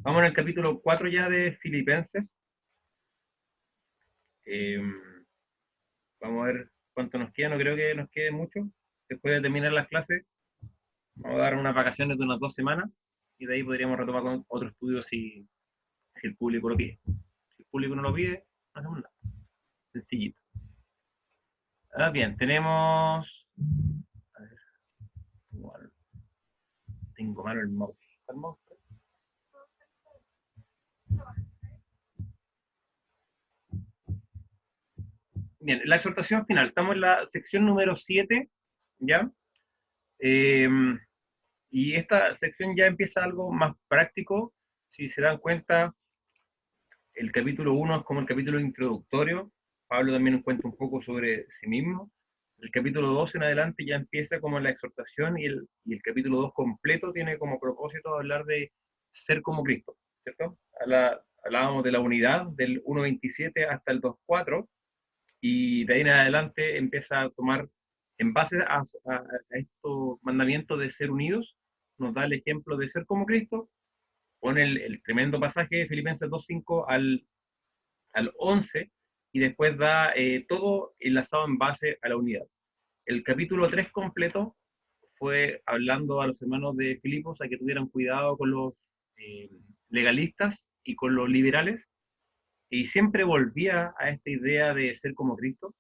Vamos en el capítulo 4 ya de Filipenses. Eh, Vamos a ver cuánto nos queda. No creo que nos quede mucho. Después de terminar las clases, vamos a dar unas vacaciones de unas 2 semanas y de ahí podríamos retomar con otro estudio si el público lo pide. Si el público no lo pide, no hacemos nada. Sencillito. Bien, tenemos. A ver, tengo malo el mouse. ¿Está el mouse? Bien, la exhortación final. Estamos en la sección número 7, ¿ya? Eh, y esta sección ya empieza algo más práctico. Si se dan cuenta, el capítulo 1 es como el capítulo introductorio. Pablo también nos cuenta un poco sobre sí mismo. El capítulo 2 en adelante ya empieza como la exhortación y el capítulo 2 completo tiene como propósito hablar de ser como Cristo, ¿cierto? Hablábamos de la unidad del 1.27 hasta el 2.4 y de ahí en adelante empieza a tomar, en base a estos mandamientos de ser unidos, nos da el ejemplo de ser como Cristo, pone el tremendo pasaje de Filipenses 2.5 al 11 y después da todo enlazado en base a la unidad. El capítulo 3 completo fue hablando a los hermanos de Filipos a que tuvieran cuidado con los eh, legalistas y con los liberales, y siempre volvía a esta idea de ser como Cristo.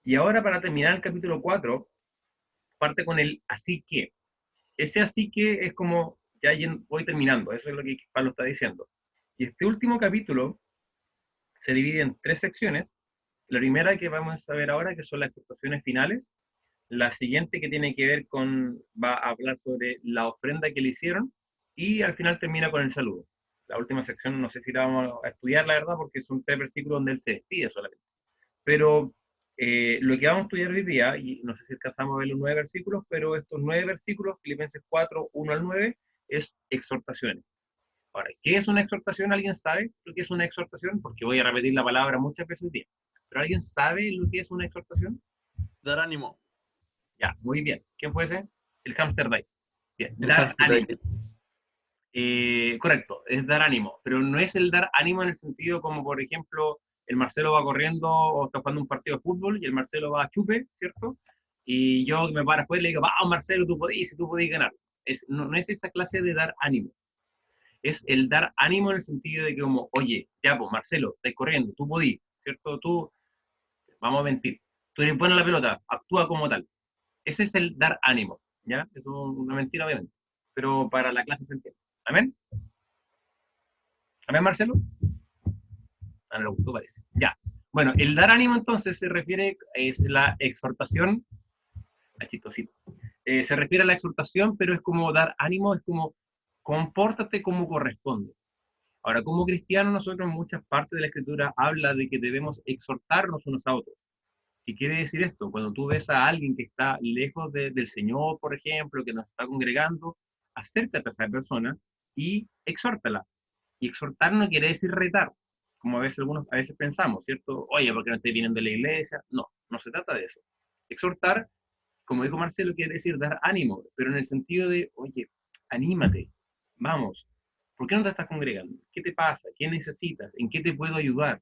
Y ahora, para terminar el capítulo 4, parte con el así que. Ese así que es como, ya voy terminando, eso es lo que Pablo está diciendo. Y este último capítulo se divide en 3 secciones. La primera que vamos a ver ahora, que son las exhortaciones finales. La siguiente que tiene que ver va a hablar sobre la ofrenda que le hicieron. Y al final termina con el saludo. La última sección no sé si la vamos a estudiar, la verdad, porque son 3 versículos donde él se despide solamente. Pero lo que vamos a estudiar hoy día, y no sé si alcanzamos a ver los 9 versículos, pero estos 9 versículos, Filipenses 4, 1 al 9, es exhortaciones. Ahora, ¿qué es una exhortación? ¿Alguien sabe lo que es una exhortación? Porque voy a repetir la palabra muchas veces al día. ¿Pero alguien sabe lo que es una exhortación? Dar ánimo. Ya, muy bien. ¿Quién puede ser? El hamster Day. Bien, El dar hámster de ánimo. ahí. Correcto, es dar ánimo, pero no es el dar ánimo en el sentido como, por ejemplo, el Marcelo va corriendo o está jugando un partido de fútbol y el Marcelo va a chupe, ¿cierto? Y yo me paro después y le digo, vamos Marcelo, tú podés, tú podés ganar. No es esa clase de dar ánimo, es el dar ánimo en el sentido de que como, oye, ya pues Marcelo, estás corriendo, tú podís, ¿cierto? Tú, vamos a mentir, tú eres bueno en la pelota, actúa como tal. Ese es el dar ánimo, ¿ya? Es una mentira, obviamente, pero para la clase se entiende. ¿Amén? ¿Amén, Marcelo? Ah, no le gustó, parece. Ya. Bueno, el dar ánimo entonces se refiere, es la exhortación, a chistosito, se refiere a la exhortación, pero es como dar ánimo, es como compórtate como corresponde. Ahora, como cristianos, nosotros en muchas partes de la Escritura habla de que debemos exhortarnos unos a otros. ¿Qué quiere decir esto? Cuando tú ves a alguien que está lejos del Señor, por ejemplo, que nos está congregando, acércate a esa persona y exhórtala. Y exhortar no quiere decir retar, como a veces pensamos, ¿cierto? Oye, ¿por qué no estoy viniendo de la iglesia? No, no se trata de eso. Exhortar, como dijo Marcelo, quiere decir dar ánimo, pero en el sentido de, oye, anímate, vamos, ¿por qué no te estás congregando? ¿Qué te pasa? ¿Qué necesitas? ¿En qué te puedo ayudar?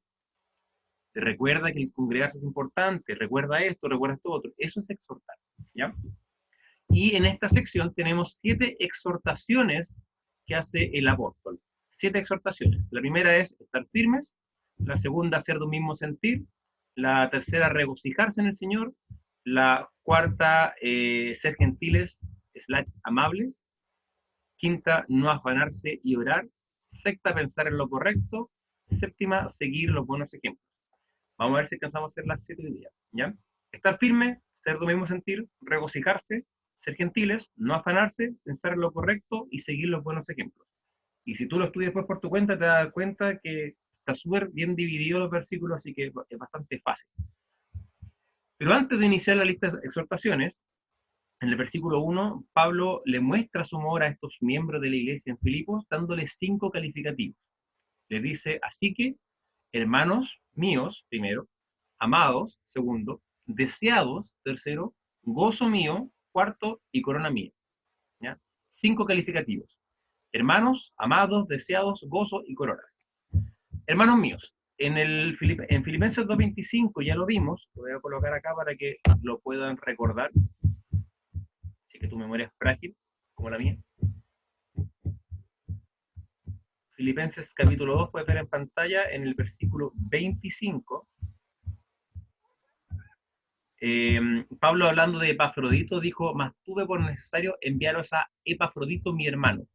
Te recuerda que el congregarse es importante, recuerda esto, recuerda esto otro. Eso es exhortar, ¿ya? Y en esta sección tenemos 7 exhortaciones que hace el apóstol. 7 exhortaciones. La primera es estar firmes, la segunda, ser de un mismo sentir, la tercera, regocijarse en el Señor, la cuarta, ser gentiles, amables, quinta, no afanarse y orar, sexta, pensar en lo correcto, séptima, seguir los buenos ejemplos. Vamos a ver si alcanzamos a hacer las 7 hoy día, ¿ya? Estar firme, ser de mismo sentir, regocijarse, ser gentiles, no afanarse, pensar en lo correcto y seguir los buenos ejemplos. Y si tú lo estudias después por tu cuenta, te das cuenta que está súper bien dividido los versículos, así que es bastante fácil. Pero antes de iniciar la lista de exhortaciones, en el versículo 1, Pablo le muestra su amor a estos miembros de la iglesia en Filipos, dándoles 5 calificativos. Les dice, así que, hermanos míos, primero, amados, segundo, deseados, tercero, gozo mío, cuarto, y corona mía. ¿Ya? 5 calificativos. Hermanos, amados, deseados, gozo y corona. Hermanos míos, en Filipenses 2:25 ya lo vimos, lo voy a colocar acá para que lo puedan recordar, así que tu memoria es frágil, como la mía. Filipenses capítulo 2, puedes ver en pantalla, en el versículo 25, Pablo, hablando de Epafrodito, dijo: mas tuve por necesario enviaros a Epafrodito, mi hermano.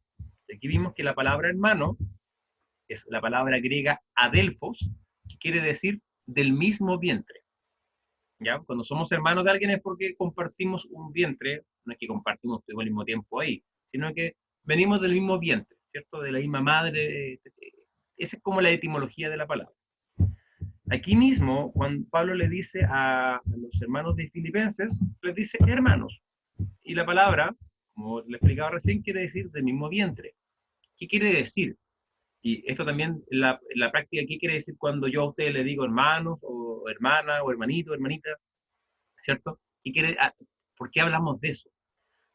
Y aquí vimos que la palabra hermano es la palabra griega adelphos, que quiere decir del mismo vientre. ¿Ya? Cuando somos hermanos de alguien es porque compartimos un vientre, no es que compartimos todo el mismo tiempo ahí, sino que venimos del mismo vientre, ¿cierto? De la misma madre. Esa es como la etimología de la palabra. Aquí mismo, cuando Pablo le dice a los hermanos de Filipenses, les dice hermanos. Y la palabra, como le explicaba recién, quiere decir del mismo vientre. ¿Qué quiere decir? Y esto también, la práctica, ¿qué quiere decir cuando yo a ustedes le digo hermanos, o hermana, o hermanito, hermanita? ¿Cierto? ¿Qué quiere, ¿por qué hablamos de eso?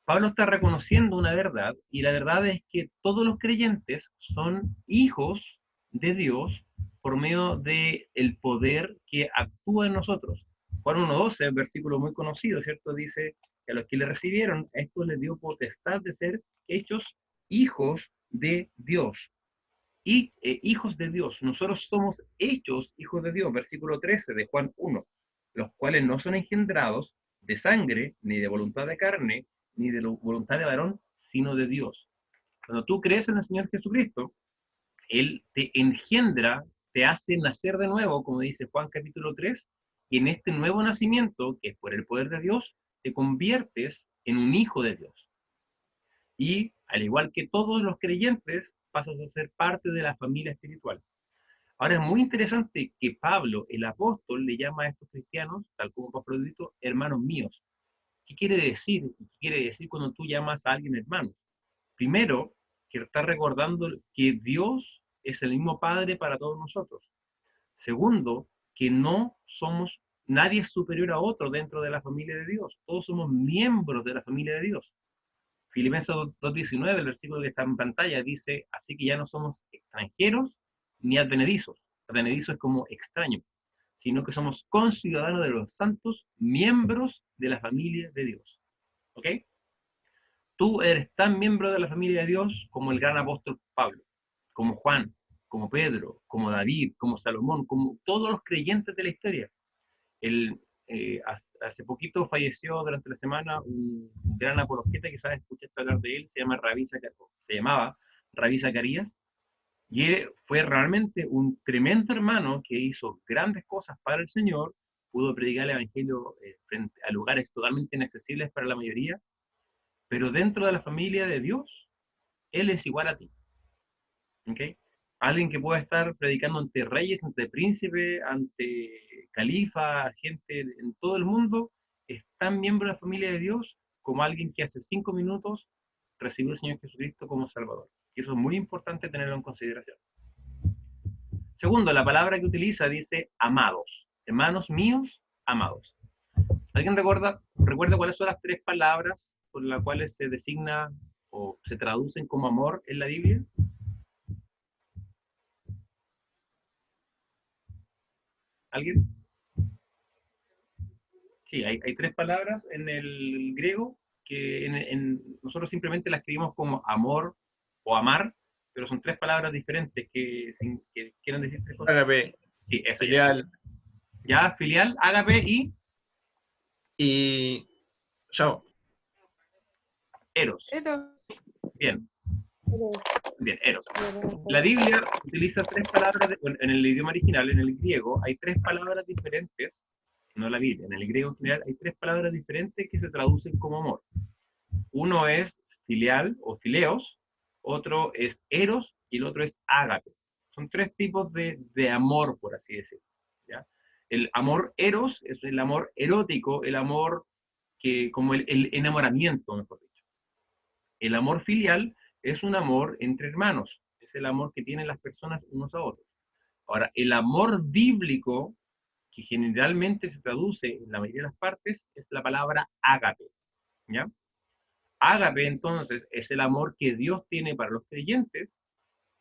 Pablo está reconociendo una verdad, y la verdad es que todos los creyentes son hijos de Dios por medio del poder que actúa en nosotros. Juan 1:12, versículo muy conocido, ¿cierto? Dice que a los que le recibieron, a estos les dio potestad de ser hechos hijos de Dios. Y hijos de Dios, nosotros somos hechos hijos de Dios, versículo 13 de Juan 1, los cuales no son engendrados de sangre, ni de voluntad de carne, ni de voluntad de varón, sino de Dios. Cuando tú crees en el Señor Jesucristo, Él te engendra, te hace nacer de nuevo, como dice Juan capítulo 3, y en este nuevo nacimiento, que es por el poder de Dios, te conviertes en un hijo de Dios. Y al igual que todos los creyentes, pasas a ser parte de la familia espiritual. Ahora es muy interesante que Pablo, el apóstol, le llama a estos cristianos, tal como Epafrodito, hermanos míos. ¿Qué quiere decir? ¿Qué quiere decir cuando tú llamas a alguien hermano? Primero, que está recordando que Dios es el mismo Padre para todos nosotros. Segundo, que no somos, nadie es superior a otro dentro de la familia de Dios. Todos somos miembros de la familia de Dios. Filipenses 2:19, el versículo que está en pantalla, dice: así que ya no somos extranjeros ni advenedizos. Advenedizo es como extraño, sino que somos conciudadanos de los santos, miembros de la familia de Dios. ¿Ok? Tú eres tan miembro de la familia de Dios como el gran apóstol Pablo, como Juan, como Pedro, como David, como Salomón, como todos los creyentes de la historia. El, hace poquito falleció durante la semana un gran apologeta, que sabes, escuchaste hablar de él, se llamaba Rabí Zacarías, y él fue realmente un tremendo hermano que hizo grandes cosas para el Señor, pudo predicar el Evangelio frente a lugares totalmente inaccesibles para la mayoría, pero dentro de la familia de Dios, Él es igual a ti. ¿Okay? Alguien que pueda estar predicando ante reyes, ante príncipes, ante califa, gente en todo el mundo, es tan miembro de la familia de Dios como alguien que hace 5 minutos recibió al Señor Jesucristo como Salvador. Y eso es muy importante tenerlo en consideración. Segundo, la palabra que utiliza dice amados. Hermanos míos, amados. ¿Alguien recuerda cuáles son las tres palabras por las cuales se designa o se traducen como amor en la Biblia? ¿Alguien? Sí, hay tres palabras en el griego que nosotros simplemente las escribimos como amor o amar, pero son tres palabras diferentes que quieren decir tres cosas. Ágape, Sí, eso ya. filial Ya, filial, ágape y chao. eros. Eros. Bien, Eros. bien, eros. La Biblia utiliza tres palabras, en el idioma original, en el griego, hay tres palabras diferentes, no la Biblia, en el griego en general hay tres palabras diferentes que se traducen como amor. Uno es filial o fileos, otro es eros y el otro es ágape. Son tres tipos de amor, por así decirlo. ¿Ya? El amor eros es el amor erótico, el amor como el enamoramiento, mejor dicho. El amor filial es un amor entre hermanos, es el amor que tienen las personas unos a otros. Ahora, el amor bíblico, que generalmente se traduce en la mayoría de las partes, es la palabra ágape. ¿Ya? Ágape, entonces, es el amor que Dios tiene para los creyentes,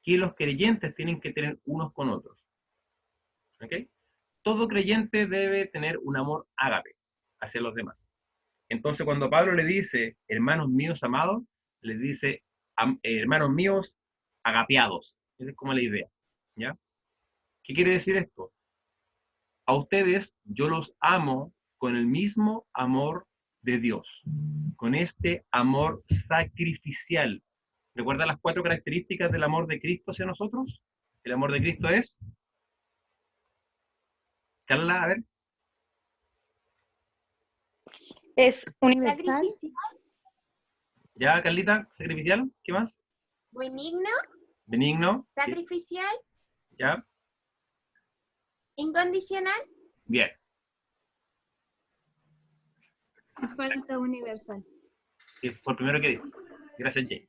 que los creyentes tienen que tener unos con otros. ¿Ok? Todo creyente debe tener un amor ágape hacia los demás. Entonces, cuando Pablo le dice, hermanos míos amados, les dice, hermanos míos agapeados. Esa es como la idea. ¿Ya? ¿Qué quiere decir esto? A ustedes yo los amo con el mismo amor de Dios, con este amor sacrificial. ¿Recuerda las 4 características del amor de Cristo hacia nosotros? El amor de Cristo es, Carla, a ver, Es universal, ya, Carlita, sacrificial, ¿qué más? benigno, Benigno, ¿sí? sacrificial, Ya, incondicional. bien. Falta universal. Por primero que dijo. Gracias, Jay.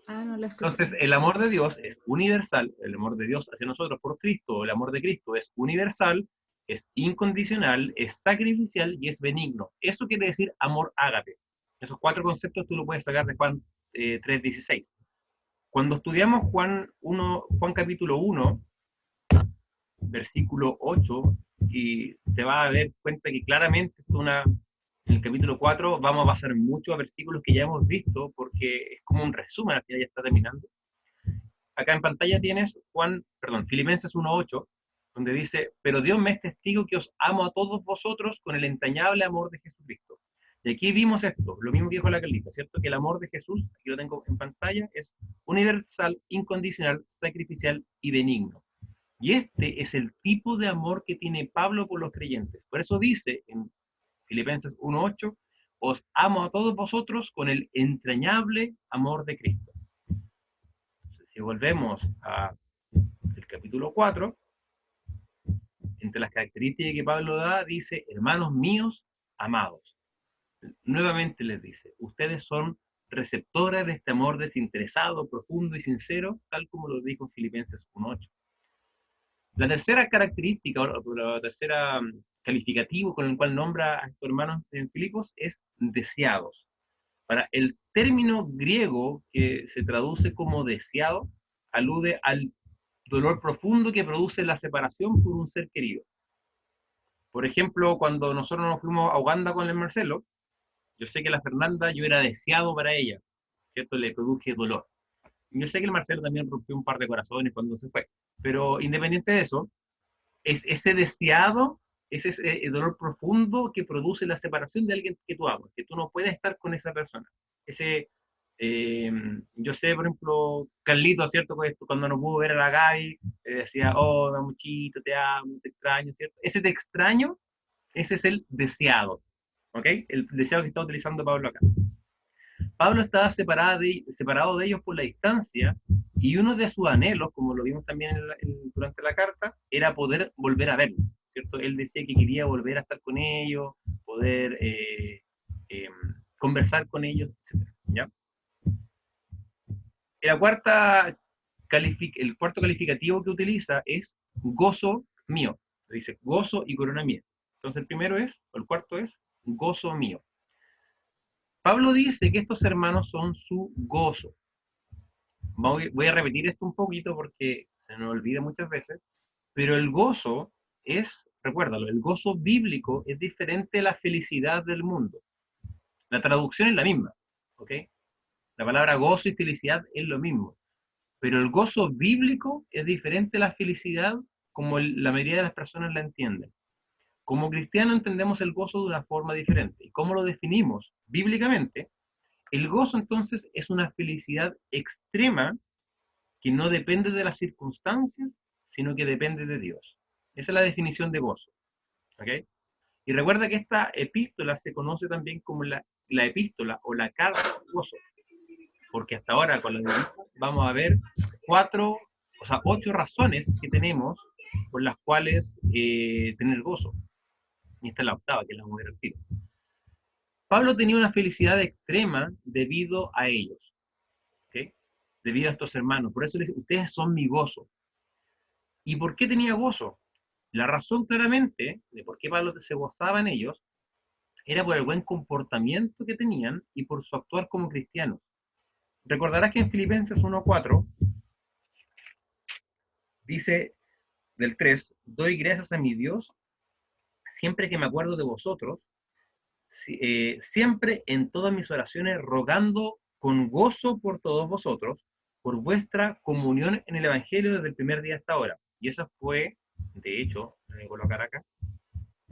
No lo escuché. Entonces, el amor de Dios es universal, el amor de Dios hacia nosotros por Cristo, el amor de Cristo es universal, es incondicional, es sacrificial y es benigno. Eso quiere decir amor ágape. Esos 4 conceptos tú lo puedes sacar de Juan 3:16. Cuando estudiamos Juan capítulo 1, versículo 8, y te vas a dar cuenta que claramente en el capítulo 4 vamos a pasar mucho a versículos que ya hemos visto, porque es como un resumen, que ya está terminando. Acá en pantalla tienes Filipenses 1:8, donde dice, pero Dios me es testigo que os amo a todos vosotros con el entrañable amor de Jesucristo. Y aquí vimos esto, lo mismo que dijo la Carlita, ¿cierto? Que el amor de Jesús, aquí lo tengo en pantalla, es universal, incondicional, sacrificial y benigno. Y este es el tipo de amor que tiene Pablo por los creyentes. Por eso dice en Filipenses 1:8, os amo a todos vosotros con el entrañable amor de Cristo. Entonces, si volvemos al capítulo 4, entre las características que Pablo da, dice, hermanos míos amados. Nuevamente les dice, ustedes son receptores de este amor desinteresado, profundo y sincero, tal como lo dijo en Filipenses 1:8. La tercera característica, o la tercera calificativo con el cual nombra a estos hermanos en Filipos es deseados. Para el término griego que se traduce como deseado, alude al dolor profundo que produce la separación por un ser querido. Por ejemplo, cuando nosotros nos fuimos a Uganda con el Marcelo, yo sé que la Fernanda yo era deseado para ella, ¿cierto? Le produje dolor. Yo sé que el Marcelo también rompió un par de corazones cuando se fue, pero independiente de eso, es ese deseado, es ese dolor profundo que produce la separación de alguien que tú amas, que tú no puedes estar con esa persona. Ese, yo sé, por ejemplo, Carlito, ¿cierto? Cuando no pudo ver a la Gaby, decía, oh, Mamuchito, te amo, te extraño, ¿cierto? Ese te extraño, ese es el deseado, ¿ok? El deseado que está utilizando Pablo acá. Pablo estaba separado de ellos por la distancia, y uno de sus anhelos, como lo vimos también durante la carta, era poder volver a verlos, ¿cierto? Él decía que quería volver a estar con ellos, poder conversar con ellos, etc. ¿Ya? El cuarto calificativo que utiliza es gozo mío. Dice gozo y corona mía. Entonces el cuarto es gozo mío. Pablo dice que estos hermanos son su gozo. Voy a repetir esto un poquito porque se nos olvida muchas veces, pero el gozo recuérdalo, el gozo bíblico es diferente a la felicidad del mundo. La traducción es la misma, ¿ok? La palabra gozo y felicidad es lo mismo, pero el gozo bíblico es diferente a la felicidad como la mayoría de las personas la entienden. Como cristianos entendemos el gozo de una forma diferente. ¿Y cómo lo definimos bíblicamente? El gozo entonces es una felicidad extrema que no depende de las circunstancias, sino que depende de Dios. Esa es la definición de gozo. ¿Ok? Y recuerda que esta epístola se conoce también como la epístola o la carta de gozo, porque hasta ahora con la de vamos a ver 8 razones que tenemos por las cuales tener gozo. Y esta es la octava, que la vamos a ver al tiro. Pablo tenía una felicidad extrema debido a ellos, ¿okay? Debido a estos hermanos. Por eso les dice, ustedes son mi gozo. ¿Y por qué tenía gozo? La razón claramente de por qué Pablo se gozaba en ellos era por el buen comportamiento que tenían y por su actuar como cristianos. Recordarás que en Filipenses 1:4 dice del 3, doy gracias a mi Dios siempre que me acuerdo de vosotros, siempre en todas mis oraciones rogando con gozo por todos vosotros, por vuestra comunión en el Evangelio desde el primer día hasta ahora. Y esa fue, de hecho, voy a colocar acá,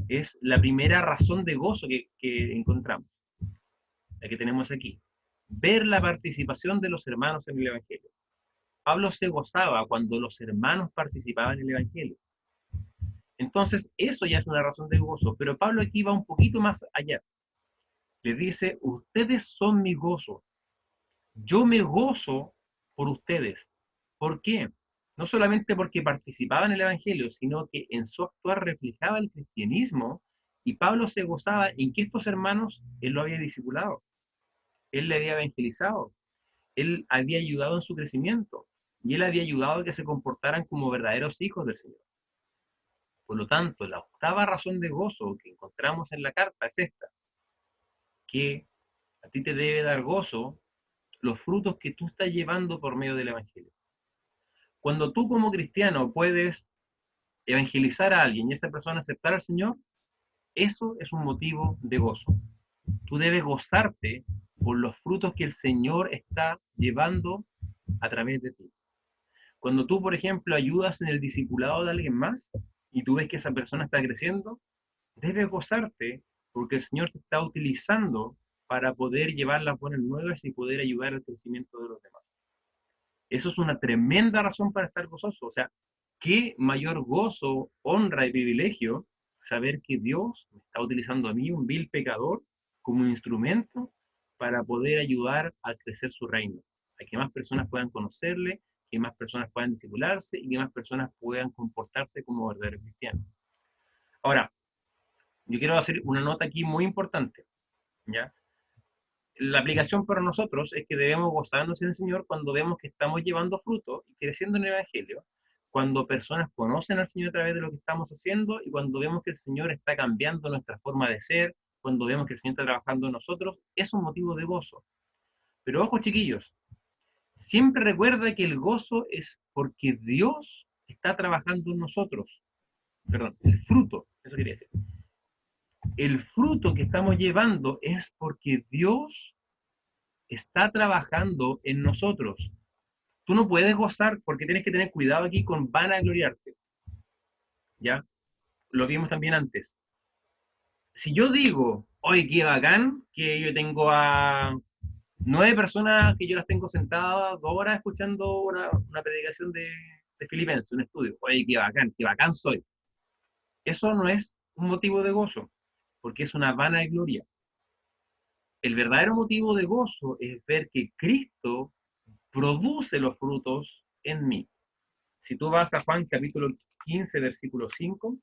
es la primera razón de gozo que encontramos, la que tenemos aquí. Ver la participación de los hermanos en el Evangelio. Pablo se gozaba cuando los hermanos participaban en el Evangelio. Entonces, eso ya es una razón de gozo, pero Pablo aquí va un poquito más allá. Le dice, ustedes son mi gozo. Yo me gozo por ustedes. ¿Por qué? No solamente porque participaban en el Evangelio, sino que en su actuar reflejaba el cristianismo y Pablo se gozaba en que estos hermanos, él lo había discipulado, él le había evangelizado, él había ayudado en su crecimiento y él había ayudado a que se comportaran como verdaderos hijos del Señor. Por lo tanto, la octava razón de gozo que encontramos en la carta es esta, que a ti te debe dar gozo los frutos que tú estás llevando por medio del Evangelio. Cuando tú como cristiano puedes evangelizar a alguien y esa persona aceptar al Señor, eso es un motivo de gozo. Tú debes gozarte por los frutos que el Señor está llevando a través de ti. Cuando tú, por ejemplo, ayudas en el discipulado de alguien más y tú ves que esa persona está creciendo, debes gozarte porque el Señor te está utilizando para poder llevar las buenas nuevas y poder ayudar al crecimiento de los demás. Eso es una tremenda razón para estar gozoso. O sea, qué mayor gozo, honra y privilegio saber que Dios me está utilizando a mí, un vil pecador, como instrumento para poder ayudar a crecer su reino, a que más personas puedan conocerle, que más personas puedan discipularse y que más personas puedan comportarse como verdaderos cristianos. Ahora, yo quiero hacer una nota aquí muy importante, ¿ya? La aplicación para nosotros es que debemos gozarnos en el Señor cuando vemos que estamos llevando fruto y creciendo en el Evangelio, cuando personas conocen al Señor a través de lo que estamos haciendo y cuando vemos que el Señor está cambiando nuestra forma de ser, cuando vemos que el Señor está trabajando en nosotros, es un motivo de gozo. Pero ojo, chiquillos, siempre recuerda que el gozo es porque Dios está trabajando en nosotros. Perdón, el fruto, eso quería decir. El fruto que estamos llevando es porque Dios está trabajando en nosotros. Tú no puedes gozar porque tienes que tener cuidado aquí con vanagloriarte. ¿Ya? Lo vimos también antes. Si yo digo, oye, qué bacán, que yo tengo a 9 personas que yo las tengo sentadas 2 horas escuchando una predicación de Filipenses, un estudio. Oye, qué bacán soy. Eso no es un motivo de gozo, porque es una vanagloria. El verdadero motivo de gozo es ver que Cristo produce los frutos en mí. Si tú vas a Juan capítulo 15, versículo 5,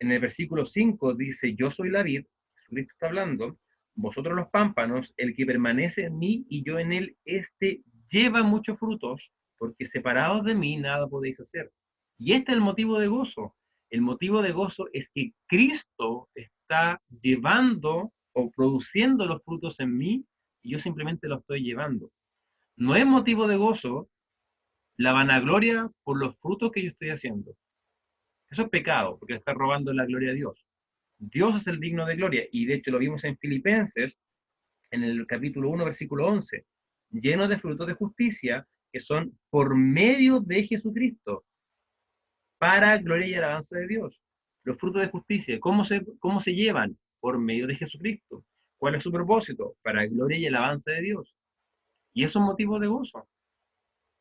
en el versículo 5 dice, yo soy la vid, Jesucristo está hablando, vosotros los pámpanos, el que permanece en mí y yo en él, este lleva muchos frutos, porque separados de mí nada podéis hacer. Y este es el motivo de gozo. El motivo de gozo es que Cristo está llevando o produciendo los frutos en mí y yo simplemente los estoy llevando. No es motivo de gozo la vanagloria por los frutos que yo estoy haciendo. Eso es pecado, porque está robando la gloria a Dios. Dios es el digno de gloria, y de hecho lo vimos en Filipenses, en el capítulo 1, versículo 11, lleno de frutos de justicia, que son por medio de Jesucristo, para gloria y alabanza de Dios. Los frutos de justicia, cómo se llevan? Por medio de Jesucristo. ¿Cuál es su propósito? Para gloria y alabanza de Dios. Y eso es motivo de gozo.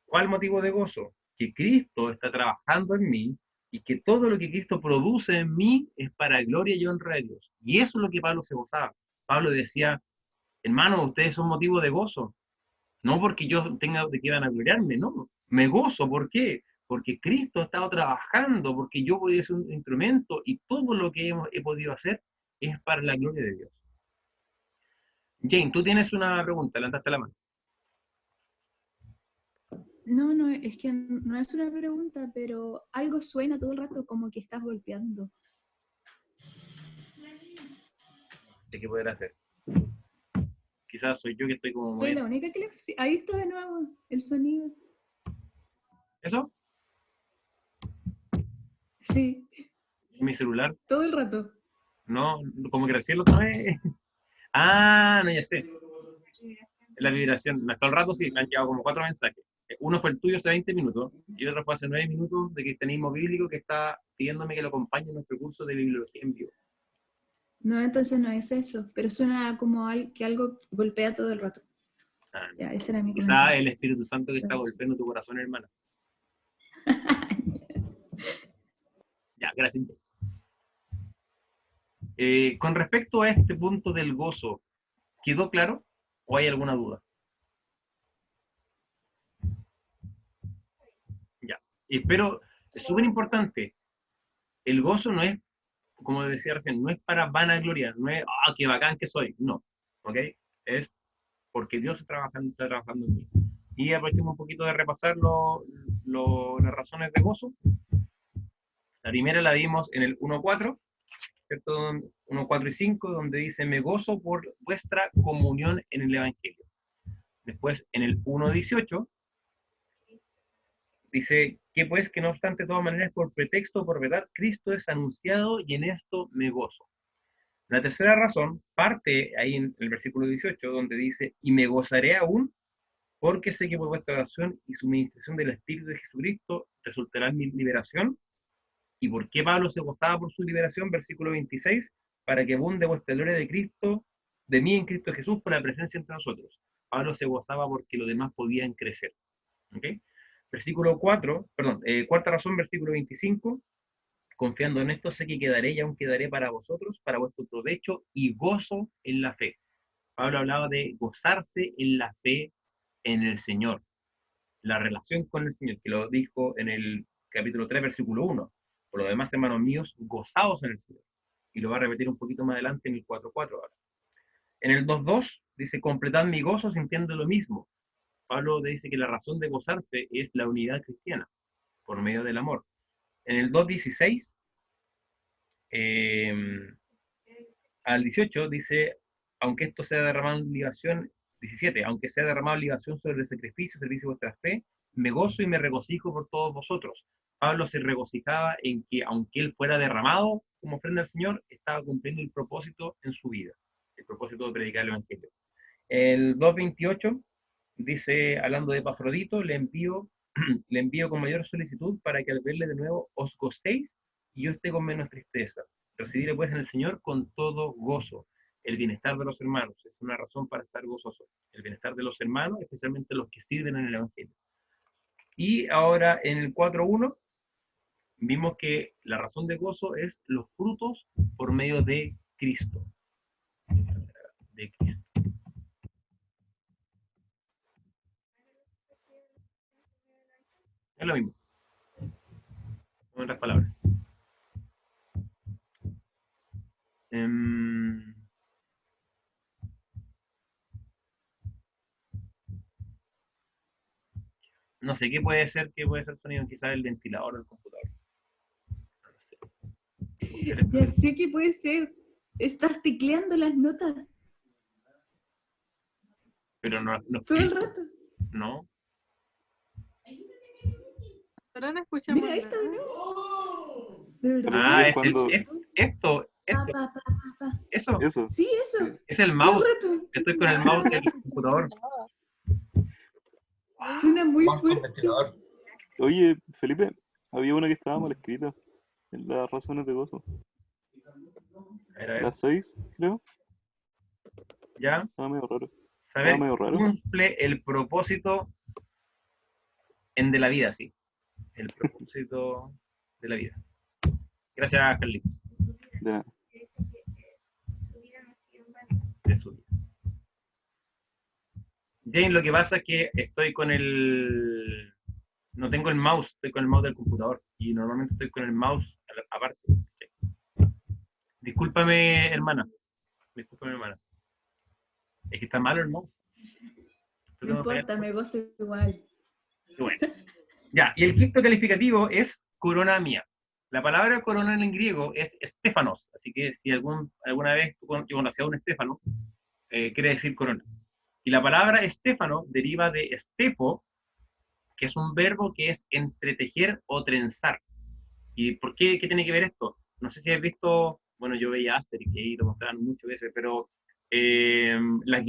¿Cuál motivo de gozo? Que Cristo está trabajando en mí y que todo lo que Cristo produce en mí es para gloria y honra de Dios. Y eso es lo que Pablo se gozaba. Pablo decía, hermano, ustedes son motivo de gozo. No porque yo tenga de que van a gloriarme, no. Me gozo, ¿por qué? Porque Cristo ha estado trabajando, porque yo voy a ser un instrumento y todo lo que he podido hacer es para la gloria de Dios. Jane, tú tienes una pregunta, levantaste la mano. No, no, es que no es una pregunta, pero algo suena todo el rato como que estás golpeando. de qué poder hacer. Quizás soy yo que estoy como Soy muy... la única que le... sí, ahí está de nuevo el sonido. ¿Eso? Sí, Mi celular. todo el rato. No, como que recién lo tomé. Ah, no, ya sé. La vibración. Hasta el rato sí, me han llegado como 4 mensajes. Uno fue el tuyo hace 20 minutos y otro fue hace 9 minutos de cristianismo bíblico que está pidiéndome que lo acompañe en nuestro curso de bibliología en vivo. No, entonces no es eso, pero suena como que algo golpea todo el rato. Ah, Ya, ese era mi quizá comentario. el Espíritu Santo que está Gracias. golpeando tu corazón, hermana. Ya, gracias. Con respecto a este punto del gozo, ¿quedó claro o hay alguna duda? Ya. Pero es súper importante. El gozo no es, como decía recién, no es para vanagloria, no es, ah, qué bacán que soy. No. ¿Ok? Es porque Dios está trabajando en mí. Y aprovechemos un poquito de repasar las razones de gozo. La primera la vimos en el 1.4, ¿cierto? 1.4 y 5, donde dice, me gozo por vuestra comunión en el Evangelio. Después, en el 1.18, dice, que pues que no obstante, de todas maneras, por pretexto o por verdad, Cristo es anunciado y en esto me gozo. La tercera razón parte ahí en el versículo 18, donde dice, y me gozaré aún, porque sé que por vuestra oración y suministración del Espíritu de Jesucristo resultará mi liberación. ¿Y por qué Pablo se gozaba por su liberación? Versículo 26, para que abunde vuestra gloria de Cristo, de mí en Cristo Jesús, por la presencia entre nosotros. Pablo se gozaba porque los demás podían crecer. ¿Okay? Versículo 4, perdón, cuarta razón, versículo 25, confiando en esto sé que quedaré y aún quedaré para vosotros, para vuestro provecho y gozo en la fe. Pablo hablaba de gozarse en la fe en el Señor, la relación con el Señor, que lo dijo en el capítulo 3, versículo 1. Por lo demás, hermanos míos, gozaos en el Señor. Y lo va a repetir un poquito más adelante en el 4.4 ahora. En el 2.2 dice, completad mi gozo sintiendo lo mismo. Pablo dice que la razón de gozarse es la unidad cristiana, por medio del amor. En el 2.16 al 18 dice, aunque esto sea derramado en libación, 17, aunque sea derramado en libación sobre el sacrificio, servicio de vuestra fe, me gozo y me regocijo por todos vosotros. Pablo se regocijaba en que, aunque él fuera derramado como ofrenda al Señor, estaba cumpliendo el propósito en su vida, el propósito de predicar el Evangelio. El 2.28 dice, hablando de Epafrodito, le envío con mayor solicitud para que al verle de nuevo os gocéis y yo esté con menos tristeza. Recibiré pues en el Señor con todo gozo. El bienestar de los hermanos es una razón para estar gozoso. El bienestar de los hermanos, especialmente los que sirven en el Evangelio. Y ahora en el 4.1 vimos que la razón de gozo es los frutos por medio de Cristo. De Cristo. Es lo mismo, en otras palabras. No sé qué puede ser sonido, quizás el ventilador del computador. Ya sé que puede ser. Estás tecleando las notas Pero no, todo el rato. no. Ahora no escuchamos Mira, ahí está de nada. nuevo. ¿De verdad? Ah, Cuando- esto, Pa, pa, pa, pa, pa. eso, Eso. Sí, eso. es el Todo mouse. el rato. Estoy con el mouse del computador. Suena muy Vamos con fuerte. ventilador. Oye, Felipe, había una que estaba mal escrita en las razones de gozo. A ver, Las 6, creo. ya, Estaba medio raro. saber medio raro. cumple el propósito en de la vida, sí. El propósito de la vida. Gracias, Carlitos. De nada. De su vida. Jane, lo que pasa es que estoy con el... No tengo el mouse, estoy con el mouse del computador. Y normalmente estoy con el mouse aparte. Discúlpame, hermana. Discúlpame, hermana. Es que está malo el mouse. No importa, me gozo igual. Bueno. Ya, y el quinto calificativo es corona mía. La palabra corona en griego es Stéphanos, así que si alguna vez tú conocías a un Estéfano, quiere decir corona. Y la palabra estéfano deriva de estepo, que es un verbo que es entretejer o trenzar. ¿Y por qué? ¿Qué tiene que ver esto? No sé si has visto, bueno, yo veía Asterix y ahí lo mostraban muchas veces, pero la,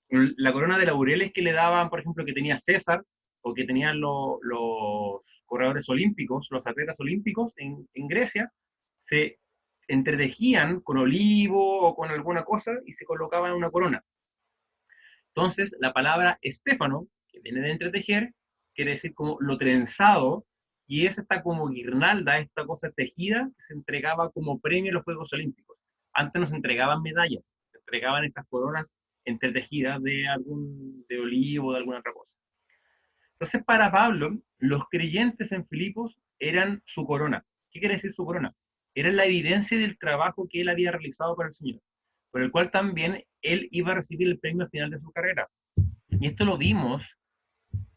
la corona de laureles que le daban, por ejemplo, que tenía César, o que tenían los corredores olímpicos, los atletas olímpicos en Grecia, se entretejían con olivo o con alguna cosa y se colocaban una corona. Entonces, la palabra estéfano, que viene de entretejer, quiere decir como lo trenzado, y es esta como guirnalda, esta cosa tejida que se entregaba como premio en los Juegos Olímpicos. Antes nos entregaban medallas, se entregaban estas coronas entretejidas de olivo o de alguna otra cosa. Entonces, para Pablo, los creyentes en Filipos eran su corona. ¿Qué quiere decir su corona? Era la evidencia del trabajo que él había realizado para el Señor, por el cual también él iba a recibir el premio al final de su carrera. Y esto lo vimos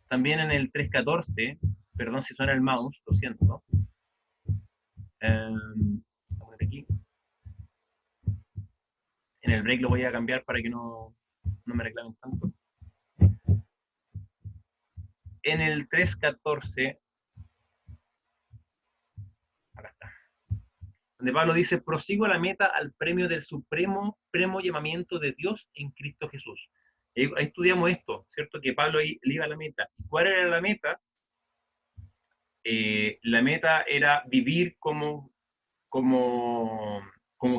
también en el 3.14, perdón si suena el mouse, lo siento. Aquí. En el break lo voy a cambiar para que no me reclamen tanto. En el 3.14, acá está, donde Pablo dice, prosigo a la meta al premio del supremo llamamiento de Dios en Cristo Jesús. Ahí estudiamos esto, ¿cierto? Que Pablo le iba a la meta. ¿Y cuál era la meta? La meta era vivir como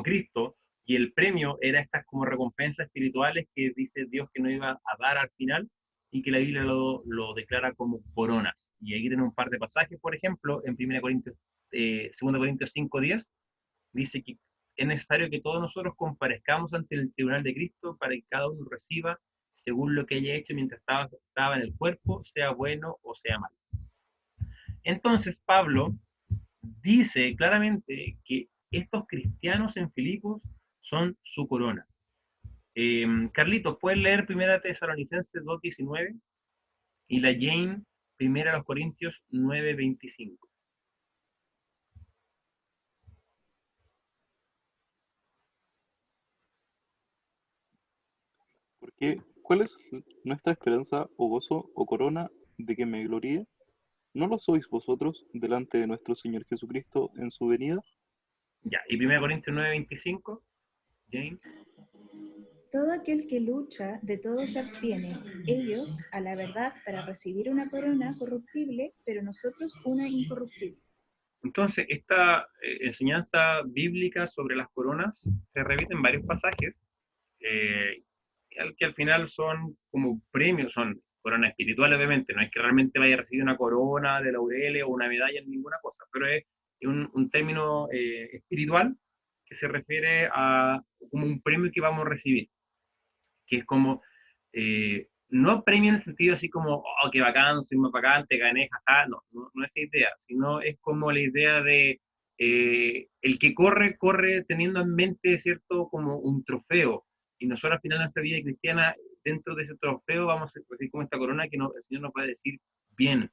Cristo, y el premio era estas como recompensas espirituales que dice Dios que no iba a dar al final, y que la Biblia lo declara como coronas. Y ahí tienen un par de pasajes, por ejemplo, en 2 Corintios 5:10, dice que es necesario que todos nosotros comparezcamos ante el tribunal de Cristo para que cada uno reciba según lo que haya hecho mientras estaba en el cuerpo, sea bueno o sea malo. Entonces Pablo dice claramente que estos cristianos en Filipos son su corona. Carlitos, ¿puedes leer 1 Tesalonicenses 2:19 y la Jane 1 Corintios 9:25? Porque, ¿cuál es nuestra esperanza o gozo o corona de que me gloríe? ¿No lo sois vosotros delante de nuestro Señor Jesucristo en su venida? Ya, y 1 Corintios 9:25, Jane. Todo aquel que lucha, de todo se abstiene. Ellos, a la verdad, para recibir una corona corruptible, pero nosotros una incorruptible. Entonces, esta enseñanza bíblica sobre las coronas se repite en varios pasajes, eh, que al final son como premios, son coronas espirituales, obviamente. No es que realmente vaya a recibir una corona de laureles o una medalla en ninguna cosa, pero es un término espiritual que se refiere a como un premio que vamos a recibir, que es como, no premio en el sentido así como, oh, qué bacán, soy más bacán, te gané, jaja, no es esa idea, sino es como la idea de el que corre teniendo en mente, ¿cierto?, como un trofeo, y nosotros al final de nuestra vida cristiana, dentro de ese trofeo, vamos a recibir como esta corona que el Señor nos va a decir, bien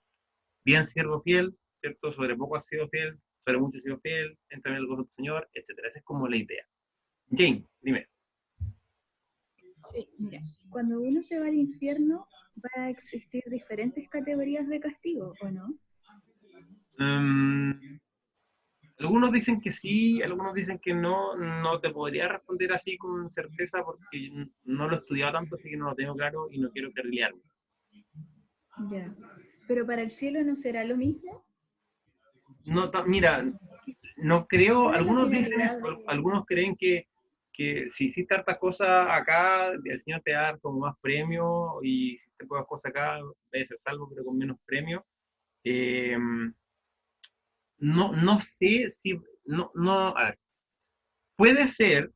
siervo fiel, ¿cierto?, sobre poco has sido fiel, sobre mucho has sido fiel, entra en el gozo de tu Señor, etcétera. Esa es como la idea. Jane, dime. Sí, mira, cuando uno se va al infierno, va a existir diferentes categorías de castigo, ¿o no? Algunos dicen que sí, algunos dicen que no te podría responder así con certeza porque no lo he estudiado tanto, así que no lo tengo claro y no quiero perdiarme. Ya. Pero para el cielo no será lo mismo. No, mira, no creo, ¿Cuál es la algunos dicen finalidad? esto, algunos creen que si hiciste hartas cosas acá, el Señor te da como más premio, y si te pocas cosas acá, debe ser salvo, pero con menos premio. Eh, no sé si, a ver, puede ser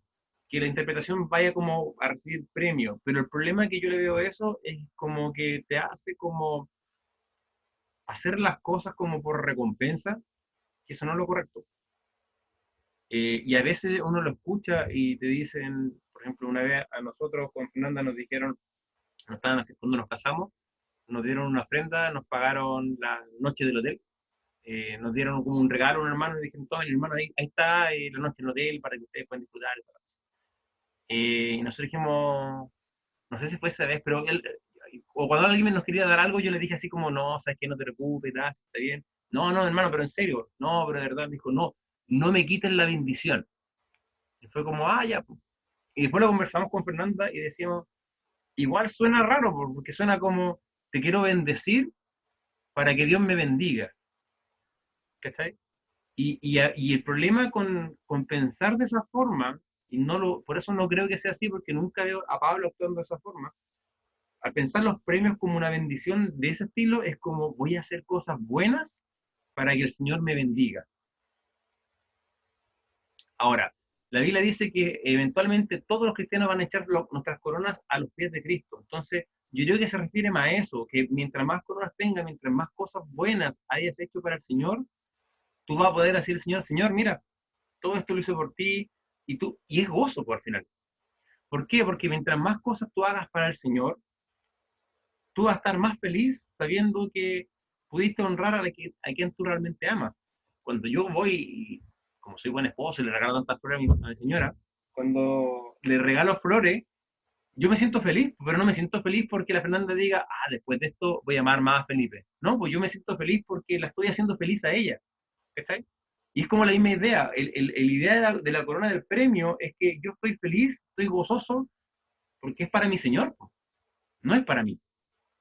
que la interpretación vaya como a recibir premio, pero el problema que yo le veo a eso es como que te hace como hacer las cosas como por recompensa, que eso no es lo correcto. Y a veces uno lo escucha y te dicen, por ejemplo, una vez a nosotros con Fernanda nos dijeron, cuando nos casamos, nos dieron una ofrenda, nos pagaron la noche del hotel, nos dieron como un regalo a un hermano y dijeron, tomen, hermano, ahí está la noche en el hotel para que ustedes puedan disfrutar. Y nosotros dijimos, no sé si fue esa vez, pero o cuando alguien nos quería dar algo, yo le dije así como, no, sabes que no te preocupes, gracias, está bien. No, no, hermano, pero en serio, no, pero de verdad, me dijo, no, no me quiten la bendición. Y fue como, ah, ya. Y después lo conversamos con Fernanda y decíamos, igual suena raro, porque suena como, te quiero bendecir para que Dios me bendiga. ¿Cachai? Y el problema con pensar de esa forma, por eso no creo que sea así, porque nunca veo a Pablo actuando de esa forma, al pensar los premios como una bendición de ese estilo, es como voy a hacer cosas buenas para que el Señor me bendiga. Ahora, la Biblia dice que eventualmente todos los cristianos van a echar nuestras coronas a los pies de Cristo. Entonces, yo creo que se refiere más a eso, que mientras más coronas tengas, mientras más cosas buenas hayas hecho para el Señor, tú vas a poder decir al Señor, Señor, mira, todo esto lo hice por ti, y es gozo por al final. ¿Por qué? Porque mientras más cosas tú hagas para el Señor, tú vas a estar más feliz sabiendo que pudiste honrar a quien tú realmente amas. Cuando yo voy, como soy buen esposo y le regalo tantas flores a mi señora, cuando le regalo flores, yo me siento feliz, pero no me siento feliz porque la Fernanda diga, después de esto voy a amar más a Felipe. No, pues yo me siento feliz porque la estoy haciendo feliz a ella. ¿Cachai? Y es como la misma idea. El idea de la corona del premio es que yo estoy feliz, estoy gozoso, porque es para mi Señor, no es para mí.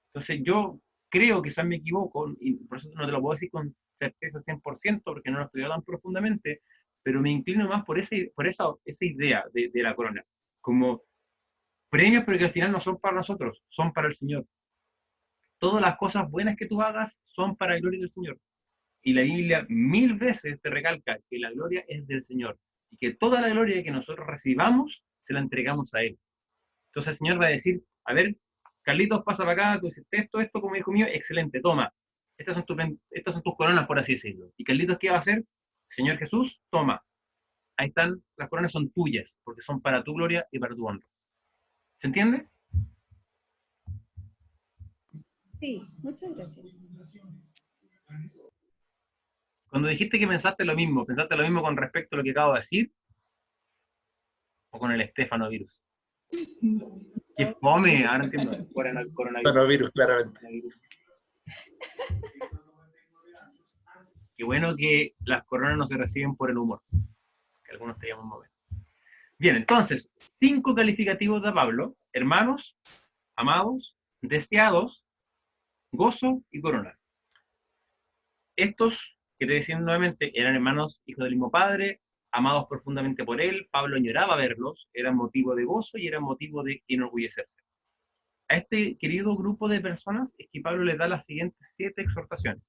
Entonces yo creo, quizás me equivoco, y por eso no te lo puedo decir con certeza 100%, porque no lo he estudiado tan profundamente, pero me inclino más por esa idea de la corona, como premios, pero que al final no son para nosotros, son para el Señor. Todas las cosas buenas que tú hagas son para la gloria del Señor. Y la Biblia 1000 veces te recalca que la gloria es del Señor y que toda la gloria que nosotros recibamos se la entregamos a Él. Entonces el Señor va a decir, a ver, Carlitos, pasa para acá, tú hiciste esto como hijo mío, excelente, toma. Estas son tus coronas, por así decirlo. ¿Y Carlitos qué va a hacer? Señor Jesús, toma. Ahí están, las coronas son tuyas, porque son para tu gloria y para tu honra. ¿Se entiende? Sí, muchas gracias. Cuando dijiste que ¿pensaste lo mismo con respecto a lo que acabo de decir? ¿O con el Estéfano virus? ¡Qué fome! Ahora entiendo. Coronavirus, claramente. Qué bueno que las coronas no se reciben por el humor, que algunos te llaman mover. Bien, entonces, 5 calificativos de Pablo: hermanos, amados, deseados, gozo y corona. Estos, quiero decir nuevamente, eran hermanos, hijos del mismo padre, amados profundamente por él. Pablo añoraba verlos, eran motivo de gozo y eran motivo de enorgullecerse. A este querido grupo de personas es que Pablo les da las siguientes 7 exhortaciones.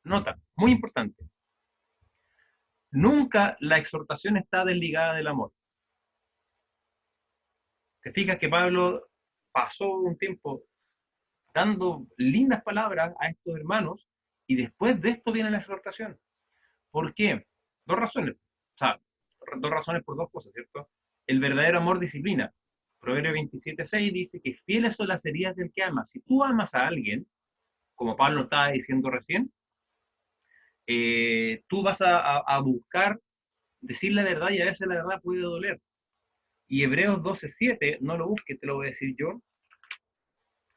Nota, muy importante. Nunca la exhortación está desligada del amor. Te fijas que Pablo pasó un tiempo dando lindas palabras a estos hermanos y después de esto viene la exhortación. ¿Por qué? 2 razones. O sea, 2 razones por 2 cosas, ¿cierto? El verdadero amor disciplina. Proverbio 27:6 dice que fieles son las heridas del que ama. Si tú amas a alguien, como Pablo estaba diciendo recién, tú vas a buscar decir la verdad, y a veces la verdad puede doler. Y Hebreos 12:7, no lo busques, te lo voy a decir yo,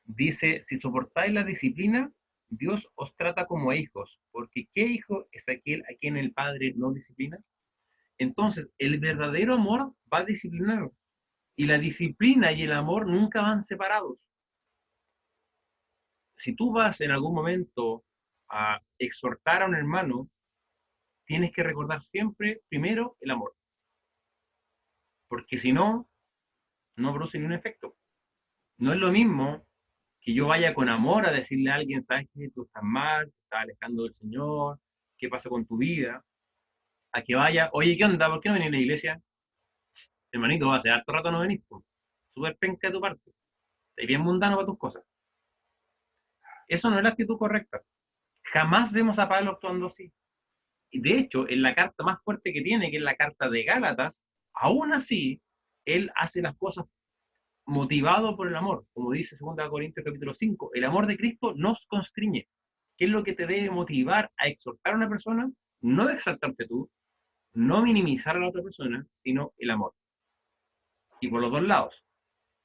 dice, si soportáis la disciplina, Dios os trata como a hijos, porque ¿qué hijo es aquel a quien el Padre no disciplina? Entonces, el verdadero amor va a disciplinar, y la disciplina y el amor nunca van separados. Si tú vas en algún momento a exhortar a un hermano, tienes que recordar siempre, primero, el amor. Porque si no, no produce ni un efecto. No es lo mismo que yo vaya con amor a decirle a alguien, sabes que tú estás mal, te estás alejando del Señor, qué pasa con tu vida, a que vaya, oye, ¿qué onda? ¿Por qué no venís a la iglesia? Hermanito, hace harto rato no venís, pues. Súper penca de tu parte. Estás bien mundano para tus cosas. Eso no es la actitud correcta. Jamás vemos a Pablo actuando así. Y de hecho, en la carta más fuerte que tiene, que es la carta de Gálatas, aún así, él hace las cosas motivado por el amor. Como dice 2 Corintios capítulo 5, el amor de Cristo nos constriñe. ¿Qué es lo que te debe motivar a exhortar a una persona? No exaltarte tú, no minimizar a la otra persona, sino el amor. Y por los dos lados.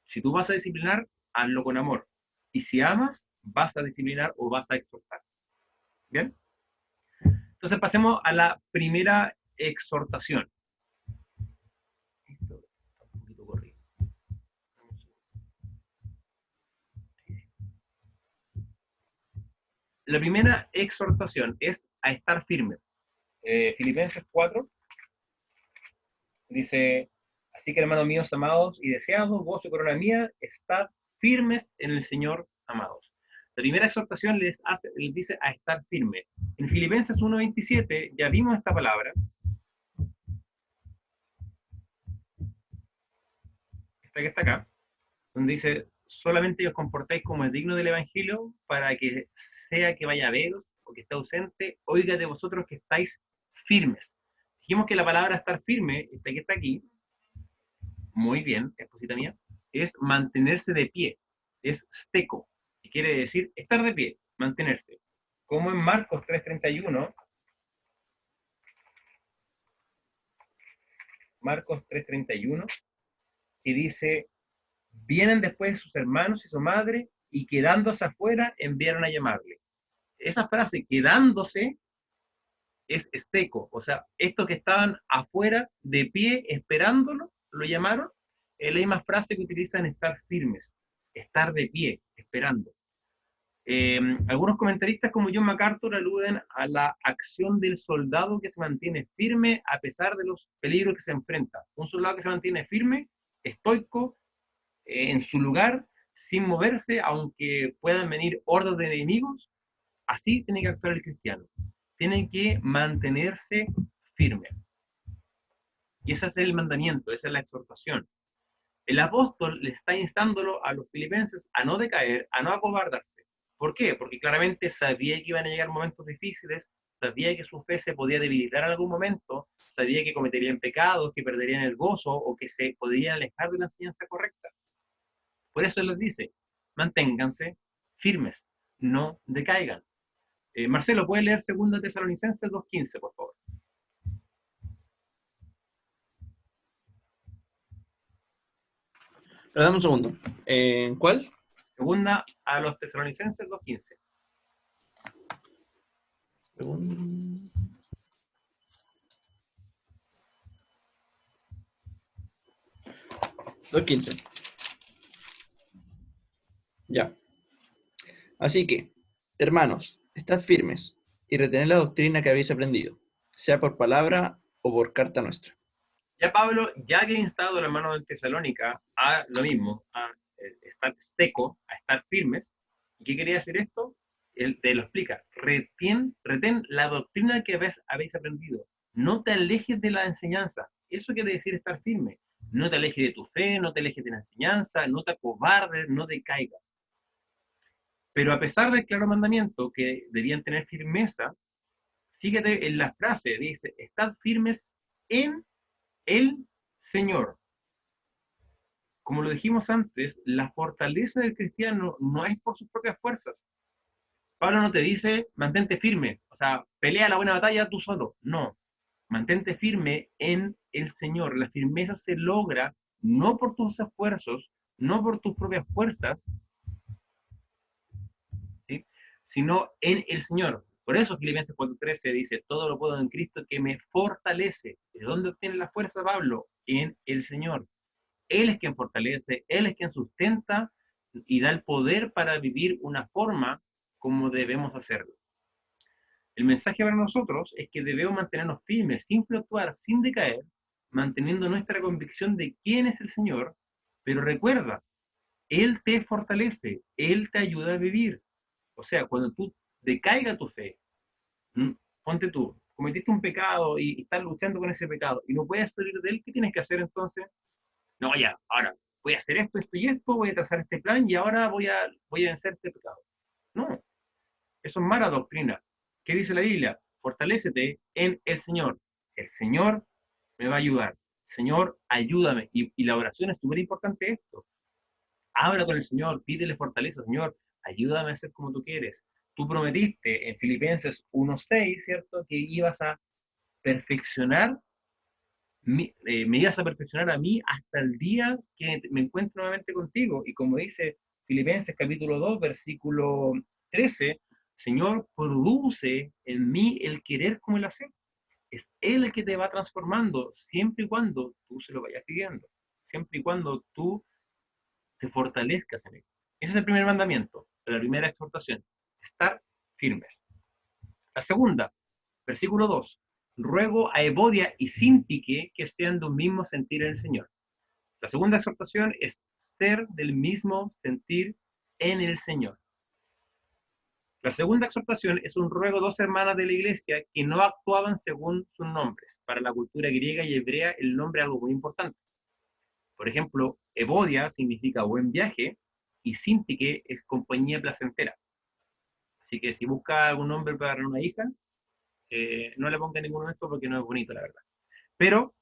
Si tú vas a disciplinar, hazlo con amor. Y si amas, vas a disciplinar o vas a exhortar. ¿Bien? Entonces pasemos a la primera exhortación. Esto está un poquito corrido. La primera exhortación es a estar firme. Filipenses 4 dice, así que hermanos míos amados y deseados, gozo y corona mía, estad firmes en el Señor, amados. La primera exhortación les dice a estar firme. En Filipenses 1:27 ya vimos esta palabra. Esta que está acá, donde dice, solamente os comportáis como es digno del Evangelio, para que sea que vaya a veros o que esté ausente, oiga de vosotros que estáis firmes. Dijimos que la palabra estar firme, esta que está aquí, muy bien, esposita mía, es mantenerse de pie, es steco, y quiere decir estar de pie, mantenerse. Como en Marcos 3:31, que dice, vienen después sus hermanos y su madre, y quedándose afuera, enviaron a llamarle. Esa frase, quedándose, es esteco, o sea, estos que estaban afuera, de pie, esperándolo, lo llamaron, es la misma frase que utilizan estar firmes, estar de pie, esperando. Algunos comentaristas como John MacArthur aluden a la acción del soldado que se mantiene firme a pesar de los peligros que se enfrenta. Un soldado que se mantiene firme, estoico, en su lugar, sin moverse, aunque puedan venir hordas de enemigos, así tiene que actuar el cristiano. Tiene que mantenerse firme. Y ese es el mandamiento, esa es la exhortación. El apóstol le está instándolo a los filipenses a no decaer, a no acobardarse. ¿Por qué? Porque claramente sabía que iban a llegar momentos difíciles, sabía que su fe se podía debilitar en algún momento, sabía que cometerían pecados, que perderían el gozo o que se podrían alejar de la enseñanza correcta. Por eso les dice, manténganse firmes, no decaigan. Marcelo, ¿puede leer 2 Tesalonicenses 2:15, por favor? Pero dame un segundo. ¿Cuál? Segunda a los Tesalonicenses 2:15. Segundo. $2.15. Ya. Así que, hermanos, estad firmes y retened la doctrina que habéis aprendido, sea por palabra o por carta nuestra. Ya Pablo ya había instado a los hermanos de Tesalónica a lo mismo, a estar seco, a estar firmes. ¿Y qué quería decir esto? Él te lo explica. Retén la doctrina que habéis aprendido. No te alejes de la enseñanza. Eso quiere decir estar firme. No te alejes de tu fe, no te alejes de la enseñanza, no te acobardes, no decaigas. Pero a pesar del claro mandamiento que debían tener firmeza, fíjate en la frase, dice, estad firmes en el Señor. Como lo dijimos antes, la fortaleza del cristiano no es por sus propias fuerzas. Pablo no te dice, mantente firme, o sea, pelea la buena batalla tú solo. No, mantente firme en el Señor. La firmeza se logra no por tus esfuerzos, no por tus propias fuerzas, ¿sí?, sino en el Señor. Por eso Filipenses 4:13 dice, todo lo puedo en Cristo que me fortalece. ¿De dónde obtiene la fuerza Pablo? En el Señor. Él es quien fortalece, Él es quien sustenta y da el poder para vivir una forma como debemos hacerlo. El mensaje para nosotros es que debemos mantenernos firmes, sin fluctuar, sin decaer, manteniendo nuestra convicción de quién es el Señor, pero recuerda, Él te fortalece, Él te ayuda a vivir. O sea, cuando tú decaiga tu fe, ponte tú, cometiste un pecado y estás luchando con ese pecado y no puedes salir de él, ¿qué tienes que hacer entonces? No, ya, ahora voy a hacer esto, esto y esto, voy a trazar este plan y ahora voy a vencer este pecado. No, eso es mala doctrina. ¿Qué dice la Biblia? Fortalécete en el Señor. El Señor me va a ayudar. Señor, ayúdame. Y la oración es súper importante esto. Habla con el Señor, pídele fortaleza, Señor, ayúdame a hacer como tú quieres. tú prometiste en Filipenses 1:6, ¿cierto? Que ibas a perfeccionar, me ibas a perfeccionar a mí hasta el día que me encuentro nuevamente contigo. Y como dice Filipenses capítulo 2, versículo 13, Señor, produce en mí el querer como el hacer. Es Él el que te va transformando, siempre y cuando tú se lo vayas pidiendo, siempre y cuando tú te fortalezcas en Él. Ese es el primer mandamiento, la primera exhortación, estar firmes. La segunda, versículo 2, ruego a Evodia y Síntique que sean de un mismo sentir en el Señor. La segunda exhortación es ser del mismo sentir en el Señor. La segunda exhortación es un ruego a dos hermanas de la iglesia que no actuaban según sus nombres. Para la cultura griega y hebrea el nombre es algo muy importante. Por ejemplo, Evodia significa buen viaje y Síntique es compañía placentera. Así que si busca algún nombre para una hija, no le ponga ninguno de estos porque no es bonito, la verdad. Pero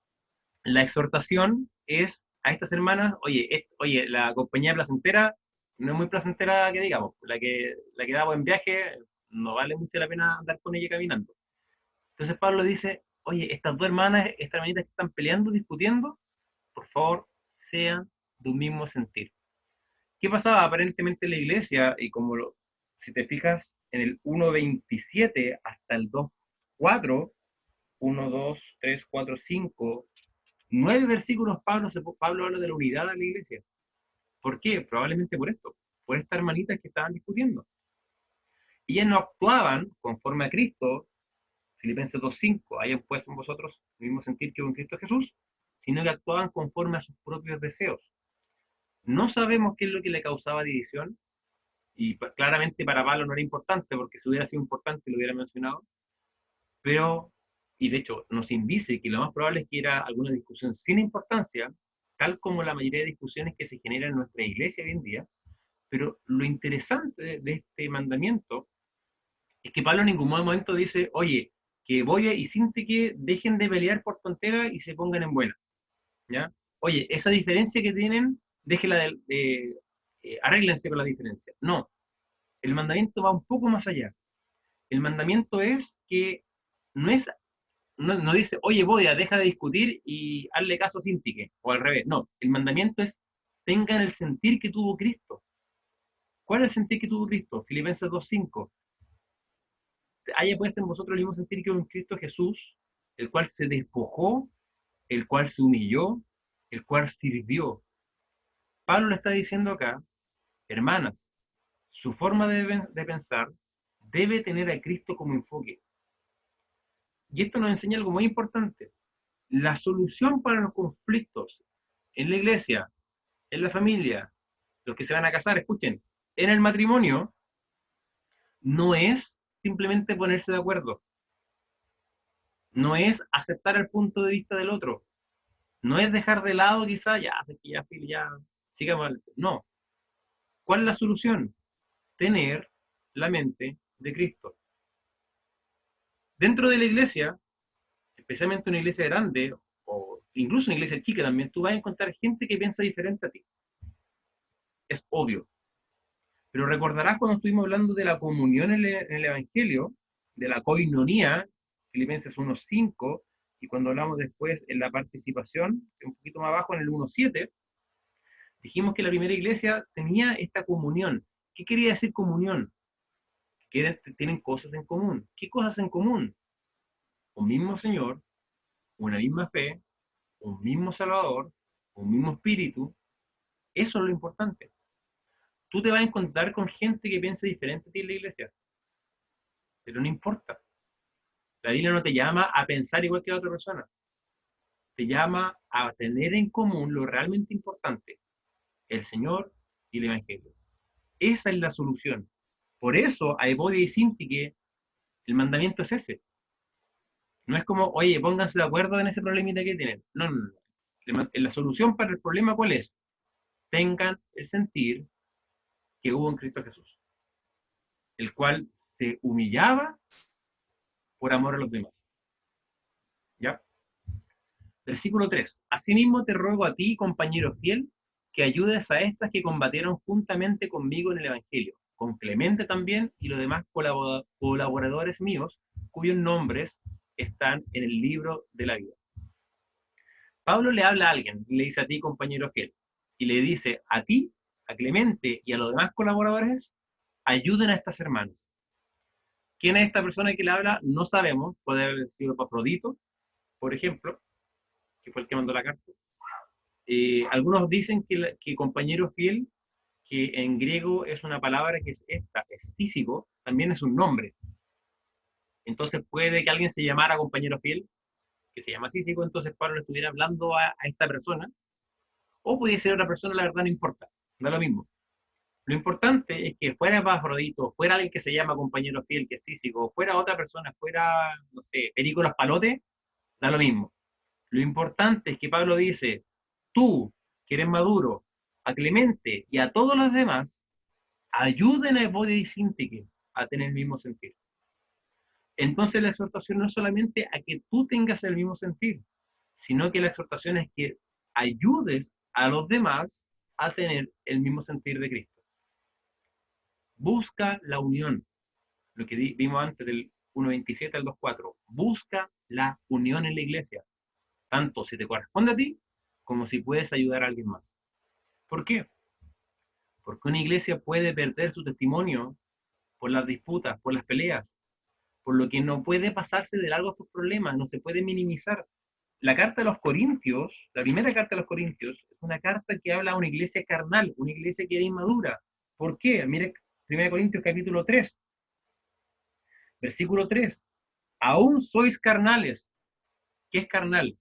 la exhortación es a estas hermanas, oye, la compañía placentera no es muy placentera que digamos, la que da buen viaje no vale mucho la pena andar con ella caminando. Entonces Pablo dice, oye, estas dos hermanas, estas hermanitas que están peleando, discutiendo, por favor, sean de un mismo sentir. ¿Qué pasaba aparentemente en la iglesia? Y si te fijas en el 1:27 hasta el 2:4, 1, 2, 3, 4, 5, 9 versículos Pablo habla de la unidad de la iglesia. ¿Por qué? Probablemente por esto, por estas hermanitas que estaban discutiendo. Ellas no actuaban conforme a Cristo, Filipenses 2:5, hayan pues en vosotros el mismo sentir que hubo en Cristo Jesús, sino que actuaban conforme a sus propios deseos. No sabemos qué es lo que le causaba división, y claramente para Pablo no era importante, porque si hubiera sido importante lo hubiera mencionado, pero, y de hecho nos indice que lo más probable es que era alguna discusión sin importancia, tal como la mayoría de discusiones que se generan en nuestra iglesia hoy en día, pero lo interesante de este mandamiento es que Pablo en ningún momento dice, oye, que Boya y Síntique dejen de pelear por tonteras y se pongan en buena, ¿ya? Oye, esa diferencia que tienen, déjela arréglense con la diferencia. No, el mandamiento va un poco más allá. El mandamiento es que no dice, oye, Boya, deja de discutir y hazle caso a Síntique, o al revés. No, el mandamiento es, tengan el sentir que tuvo Cristo. ¿Cuál es el sentir que tuvo Cristo? Filipenses 2:5. Haya pues en vosotros el mismo sentir que hubo en Cristo Jesús, el cual se despojó, el cual se humilló, el cual sirvió. Pablo le está diciendo acá, hermanas, su forma de pensar debe tener a Cristo como enfoque. Y esto nos enseña algo muy importante. La solución para los conflictos en la iglesia, en la familia, los que se van a casar, escuchen, en el matrimonio, no es simplemente ponerse de acuerdo. No es aceptar el punto de vista del otro. No es dejar de lado quizá, ya, sigamos. No. ¿Cuál es la solución? Tener la mente de Cristo. Dentro de la iglesia, especialmente una iglesia grande, o incluso una iglesia chica también, tú vas a encontrar gente que piensa diferente a ti. Es obvio. Pero recordarás cuando estuvimos hablando de la comunión en el Evangelio, de la koinonía, Filipenses 1:5, y cuando hablamos después en la participación, un poquito más abajo en el 1:7, dijimos que la primera iglesia tenía esta comunión. ¿Qué quería decir comunión? Que tienen cosas en común. ¿Qué cosas en común? Un mismo Señor, una misma fe, un mismo Salvador, un mismo Espíritu. Eso es lo importante. Tú te vas a encontrar con gente que piensa diferente a ti en la iglesia, pero no importa. La Biblia no te llama a pensar igual que la otra persona. Te llama a tener en común lo realmente importante, el Señor y el Evangelio. Esa es la solución. Por eso a Evodia y Síntique el mandamiento es ese. No es como, oye, pónganse de acuerdo en ese problemita que tienen. No, no, no. La solución para el problema, ¿cuál es? Tengan el sentir que hubo en Cristo Jesús, el cual se humillaba por amor a los demás. ¿Ya? Versículo 3. Asimismo te ruego a ti, compañero fiel, que ayudes a estas que combatieron juntamente conmigo en el Evangelio. con Clemente también y los demás colaboradores míos, cuyos nombres están en el libro de la vida. Pablo le habla a alguien, le dice a ti, compañero fiel, y le dice a ti, a Clemente y a los demás colaboradores, ayuden a estas hermanas. ¿Quién es esta persona que le habla? No sabemos, puede haber sido Epafrodito, por ejemplo, que fue el que mandó la carta. Algunos dicen que compañero fiel, que en griego es una palabra que es esta, es Cícico, también es un nombre. Entonces puede que alguien se llamara compañero fiel, que se llama Cícico, entonces Pablo le estuviera hablando a esta persona, o puede ser otra persona, la verdad no importa, da lo mismo. Lo importante es que fuera Epafrodito, fuera alguien que se llama compañero fiel, que es Cícico, fuera otra persona, fuera, no sé, Perico Los Palotes, da lo mismo. Lo importante es que Pablo dice, tú, que eres maduro, a Clemente y a todos los demás, ayuden a Evodia y Síntique a tener el mismo sentir. Entonces la exhortación no es solamente a que tú tengas el mismo sentir, sino que la exhortación es que ayudes a los demás a tener el mismo sentir de Cristo. Busca la unión, lo que vimos antes del 1.27 al 2.4. Busca la unión en la iglesia, tanto si te corresponde a ti, como si puedes ayudar a alguien más. ¿Por qué? Porque una iglesia puede perder su testimonio por las disputas, por las peleas, por lo que no puede pasarse de largo estos problemas, no se puede minimizar. La carta de los Corintios, la primera carta de los Corintios, es una carta que habla de una iglesia carnal, una iglesia que era inmadura. ¿Por qué? Mire, 1 Corintios capítulo 3, versículo 3. Aún sois carnales. ¿Qué es carnal?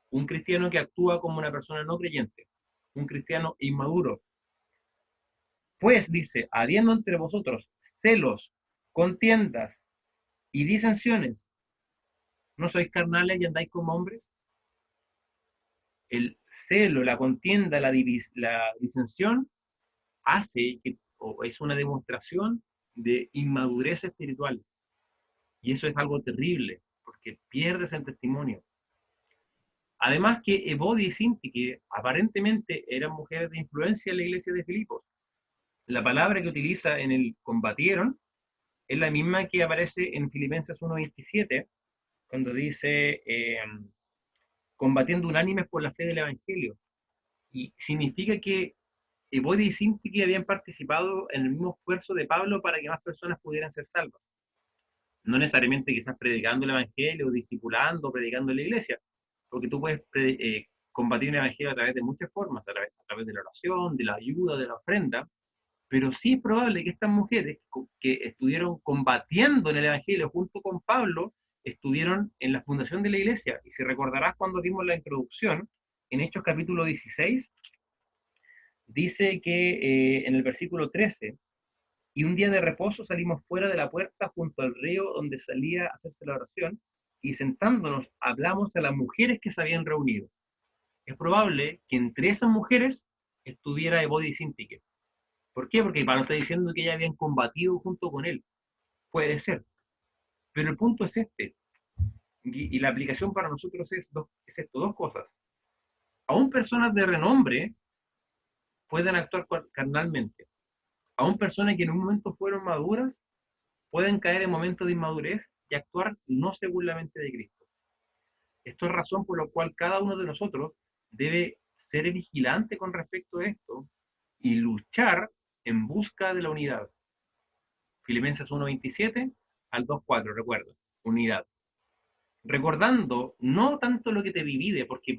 Un cristiano que actúa como una persona no creyente, un cristiano inmaduro. Pues dice, habiendo entre vosotros celos, contiendas y disensiones, ¿no sois carnales y andáis como hombres? El celo, la contienda, la disensión hace que, o es una demostración de inmadurez espiritual. Y eso es algo terrible, porque pierdes el testimonio. Además que Evodia y Síntique aparentemente eran mujeres de influencia en la iglesia de Filipos. La palabra que utiliza en el combatieron es la misma que aparece en Filipenses 1.27, cuando dice combatiendo unánimes por la fe del Evangelio. Y significa que Evodia y Síntique habían participado en el mismo esfuerzo de Pablo para que más personas pudieran ser salvas. No necesariamente quizás predicando el Evangelio, discipulando, predicando en la iglesia, porque tú puedes combatir el Evangelio a través de muchas formas, a través de la oración, de la ayuda, de la ofrenda, pero sí es probable que estas mujeres que estuvieron combatiendo en el Evangelio junto con Pablo, estuvieron en la fundación de la iglesia. Y si recordarás cuando vimos la introducción, en Hechos capítulo 16, dice que en el versículo 13, y un día de reposo salimos fuera de la puerta junto al río donde salía a hacerse la oración, y sentándonos hablamos a las mujeres que se habían reunido. Es probable que entre esas mujeres estuviera Evodia y Síntique. ¿Por qué? Porque Pablo está diciendo que ellas habían combatido junto con él. Puede ser. Pero el punto es este. Y la aplicación para nosotros es esto, dos cosas. Aún personas de renombre pueden actuar carnalmente. Aún personas que en un momento fueron maduras pueden caer en momentos de inmadurez y actuar no según la mente de Cristo. Esto es razón por la cual cada uno de nosotros debe ser vigilante con respecto a esto y luchar en busca de la unidad. Filipenses 1.27 al 2.4, recuerda, unidad. Recordando no tanto lo que te divide, porque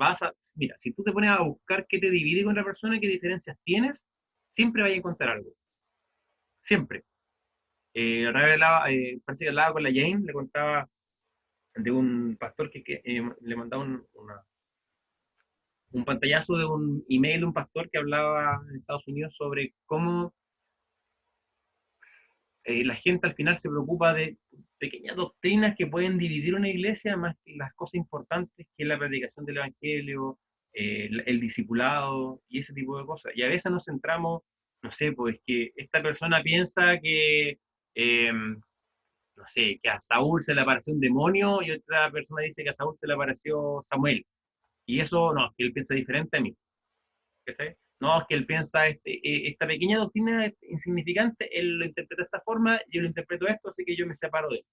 mira, si tú te pones a buscar qué te divide con la persona, qué diferencias tienes, siempre vas a encontrar algo. Siempre. Parece que hablaba con la Jane, le contaba de un pastor que le mandaba un pantallazo de un email de un pastor que hablaba en Estados Unidos sobre cómo la gente al final se preocupa de pequeñas doctrinas que pueden dividir una iglesia más que las cosas importantes que es la predicación del Evangelio, el discipulado y ese tipo de cosas. Y a veces nos centramos, no sé, pues que esta persona piensa que, no sé, que a Saúl se le apareció un demonio y otra persona dice que a Saúl se le apareció Samuel. Y eso, no, que él piensa diferente a mí. ¿Sí? No, es que él piensa, esta pequeña doctrina es insignificante, él lo interpreta de esta forma, yo lo interpreto esto, así que yo me separo de él.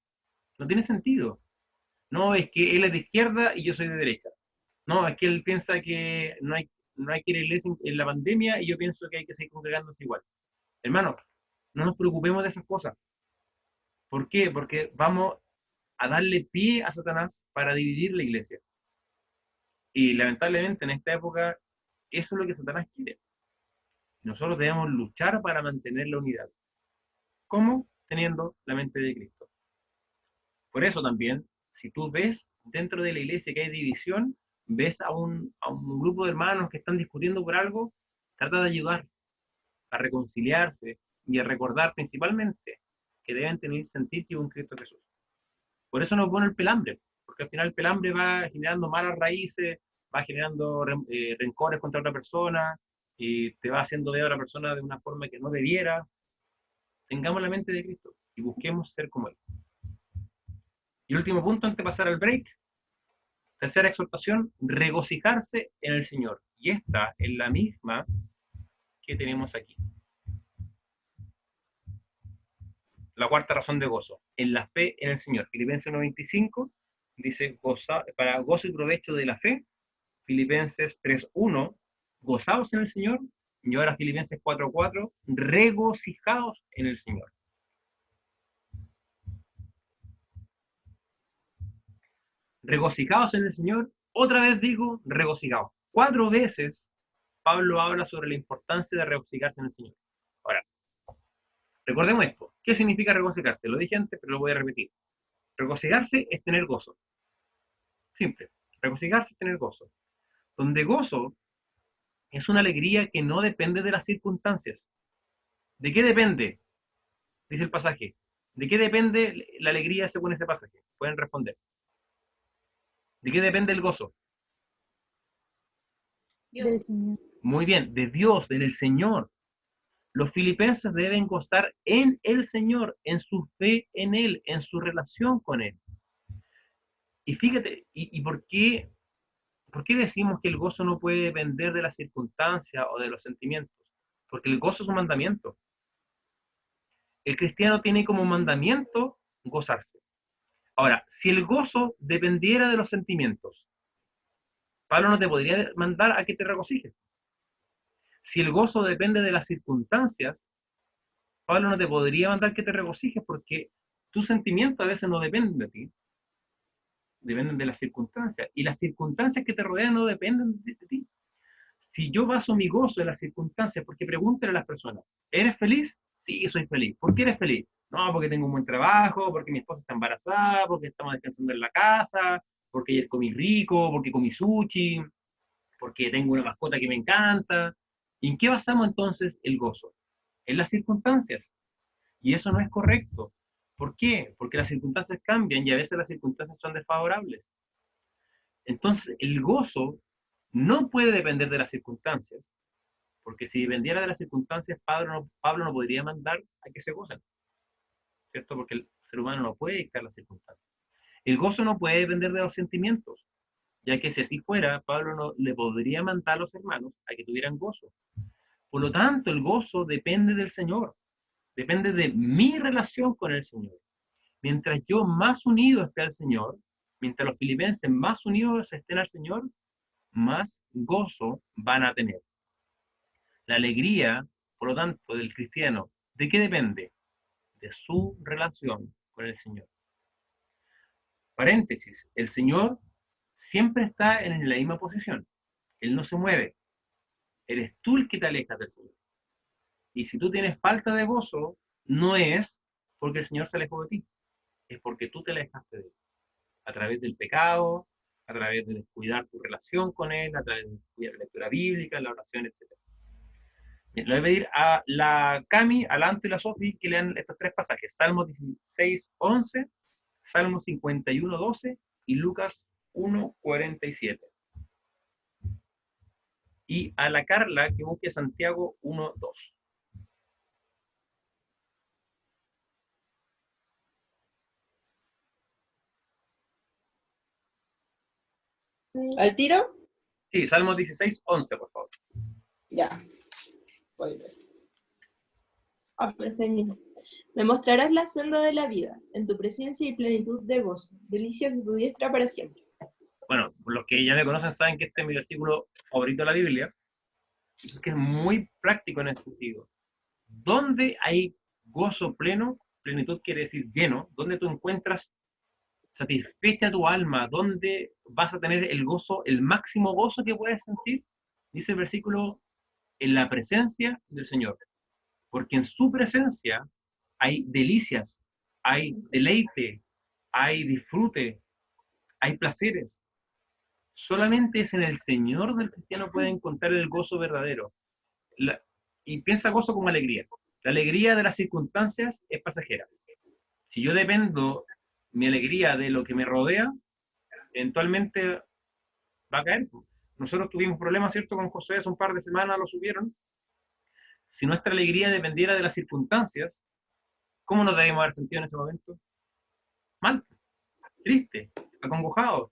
No tiene sentido. No, es que él es de izquierda y yo soy de derecha. No, es que él piensa que no hay que ir a la iglesia en la pandemia y yo pienso que hay que seguir congregándose igual. Hermano, no nos preocupemos de esas cosas. ¿Por qué? Porque vamos a darle pie a Satanás para dividir la iglesia. Y lamentablemente en esta época eso es lo que Satanás quiere. Nosotros debemos luchar para mantener la unidad. ¿Cómo? Teniendo la mente de Cristo. Por eso también, si tú ves dentro de la iglesia que hay división, ves a un grupo de hermanos que están discutiendo por algo, trata de ayudar a reconciliarse y a recordar principalmente que deben sentir que hubo un Cristo Jesús. Por eso nos pone el pelambre, porque al final el pelambre va generando malas raíces, va generando rencores contra otra persona, y te va haciendo ver a la persona de una forma que no debiera. Tengamos la mente de Cristo y busquemos ser como Él. Y último punto antes de pasar al break, tercera exhortación, regocijarse en el Señor. Y esta es la misma que tenemos aquí. La cuarta razón de gozo, en la fe en el Señor. Filipenses 1:25 dice, para gozo y provecho de la fe. Filipenses 3:1, gozaos en el Señor. Y ahora Filipenses 4:4, regocijaos en el Señor. Regocijaos en el Señor. Otra vez digo, regocijaos. 4 veces Pablo habla sobre la importancia de regocijarse en el Señor. Ahora, recordemos esto. ¿Qué significa regocijarse? Lo dije antes, pero lo voy a repetir. Regocijarse es tener gozo. Simple. Regocijarse es tener gozo. Donde gozo es una alegría que no depende de las circunstancias. ¿De qué depende? Dice el pasaje. ¿De qué depende la alegría según ese pasaje? Pueden responder. ¿De qué depende el gozo? Del Señor. Muy bien, de Dios, del Señor. Los filipenses deben gozar en el Señor, en su fe en Él, en su relación con Él. Y fíjate, ¿y por qué decimos que el gozo no puede depender de las circunstancias o de los sentimientos? Porque el gozo es un mandamiento. El cristiano tiene como mandamiento gozarse. Ahora, si el gozo dependiera de los sentimientos, Pablo no te podría mandar a que te regocijes. Si el gozo depende de las circunstancias, Pablo no te podría mandar que te regocijes porque tus sentimientos a veces no dependen de ti, dependen de las circunstancias. Y las circunstancias que te rodean no dependen de ti. Si yo baso mi gozo en las circunstancias, porque pregúntale a las personas, ¿eres feliz? Sí, soy feliz. ¿Por qué eres feliz? No, porque tengo un buen trabajo, porque mi esposa está embarazada, porque estamos descansando en la casa, porque ayer comí rico, porque comí sushi, porque tengo una mascota que me encanta. ¿Y en qué basamos entonces el gozo? En las circunstancias. Y eso no es correcto. ¿Por qué? Porque las circunstancias cambian y a veces las circunstancias son desfavorables. Entonces, el gozo no puede depender de las circunstancias, porque si dependiera de las circunstancias, Pablo no podría mandar a que se gocen, ¿cierto? Porque el ser humano no puede dictar las circunstancias. El gozo no puede depender de los sentimientos, ya que si así fuera, Pablo no le podría mandar a los hermanos a que tuvieran gozo. Por lo tanto, el gozo depende del Señor, depende de mi relación con el Señor. Mientras yo más unido esté al Señor, mientras los filipenses más unidos estén al Señor, más gozo van a tener. La alegría, por lo tanto, del cristiano, ¿de qué depende? De su relación con el Señor. Paréntesis, el Señor siempre está en la misma posición. Él no se mueve. Eres tú el que te alejas del Señor. Y si tú tienes falta de gozo, no es porque el Señor se alejó de ti, es porque tú te alejaste de Él. A través del pecado, a través de descuidar tu relación con Él, a través de descuidar la lectura bíblica, la oración, etc. Bien, le voy a pedir a la Cami, a la Anto y la Sofi que lean estos 3 pasajes: Salmos 16:11, Salmos 51:12 y Lucas 1:47. Y a la Carla que busque Santiago 1:2. ¿Al tiro? Sí, Salmos 16:11, por favor. Ya. Spoiler. Pero está ahí mismo. Me mostrarás la senda de la vida, en tu presencia y plenitud de gozo, delicias de tu diestra para siempre. Bueno, los que ya me conocen saben que este es mi versículo favorito de la Biblia, que es muy práctico en ese sentido. ¿Dónde hay gozo pleno? Plenitud quiere decir lleno. ¿Dónde tú encuentras satisfecha tu alma? ¿Dónde vas a tener el gozo, el máximo gozo que puedes sentir? Dice el versículo, en la presencia del Señor. Porque en su presencia hay delicias, hay deleite, hay disfrute, hay placeres. Solamente es en el Señor del cristiano puede encontrar el gozo verdadero. Y piensa gozo como alegría. La alegría de las circunstancias es pasajera. Si yo dependo mi alegría de lo que me rodea, eventualmente va a caer. Nosotros tuvimos problemas, ¿cierto? Con José hace un par de semanas lo subieron. Si nuestra alegría dependiera de las circunstancias, ¿cómo nos debemos haber sentido en ese momento? Mal, triste, acongojado.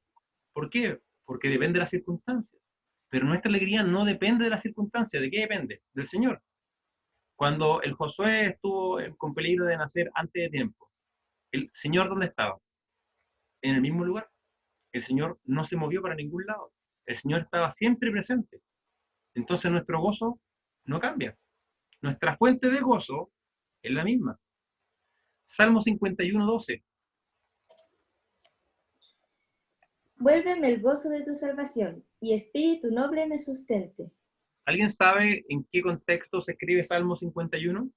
¿Por qué? Porque depende de las circunstancias. Pero nuestra alegría no depende de las circunstancias. ¿De qué depende? Del Señor. Cuando el Josué estuvo con peligro de nacer antes de tiempo, ¿el Señor dónde estaba? En el mismo lugar. El Señor no se movió para ningún lado. El Señor estaba siempre presente. Entonces nuestro gozo no cambia. Nuestra fuente de gozo es la misma. Salmo 51:12. Vuélveme el gozo de tu salvación, y espíritu noble me sustente. ¿Alguien sabe en qué contexto se escribe Salmo 51?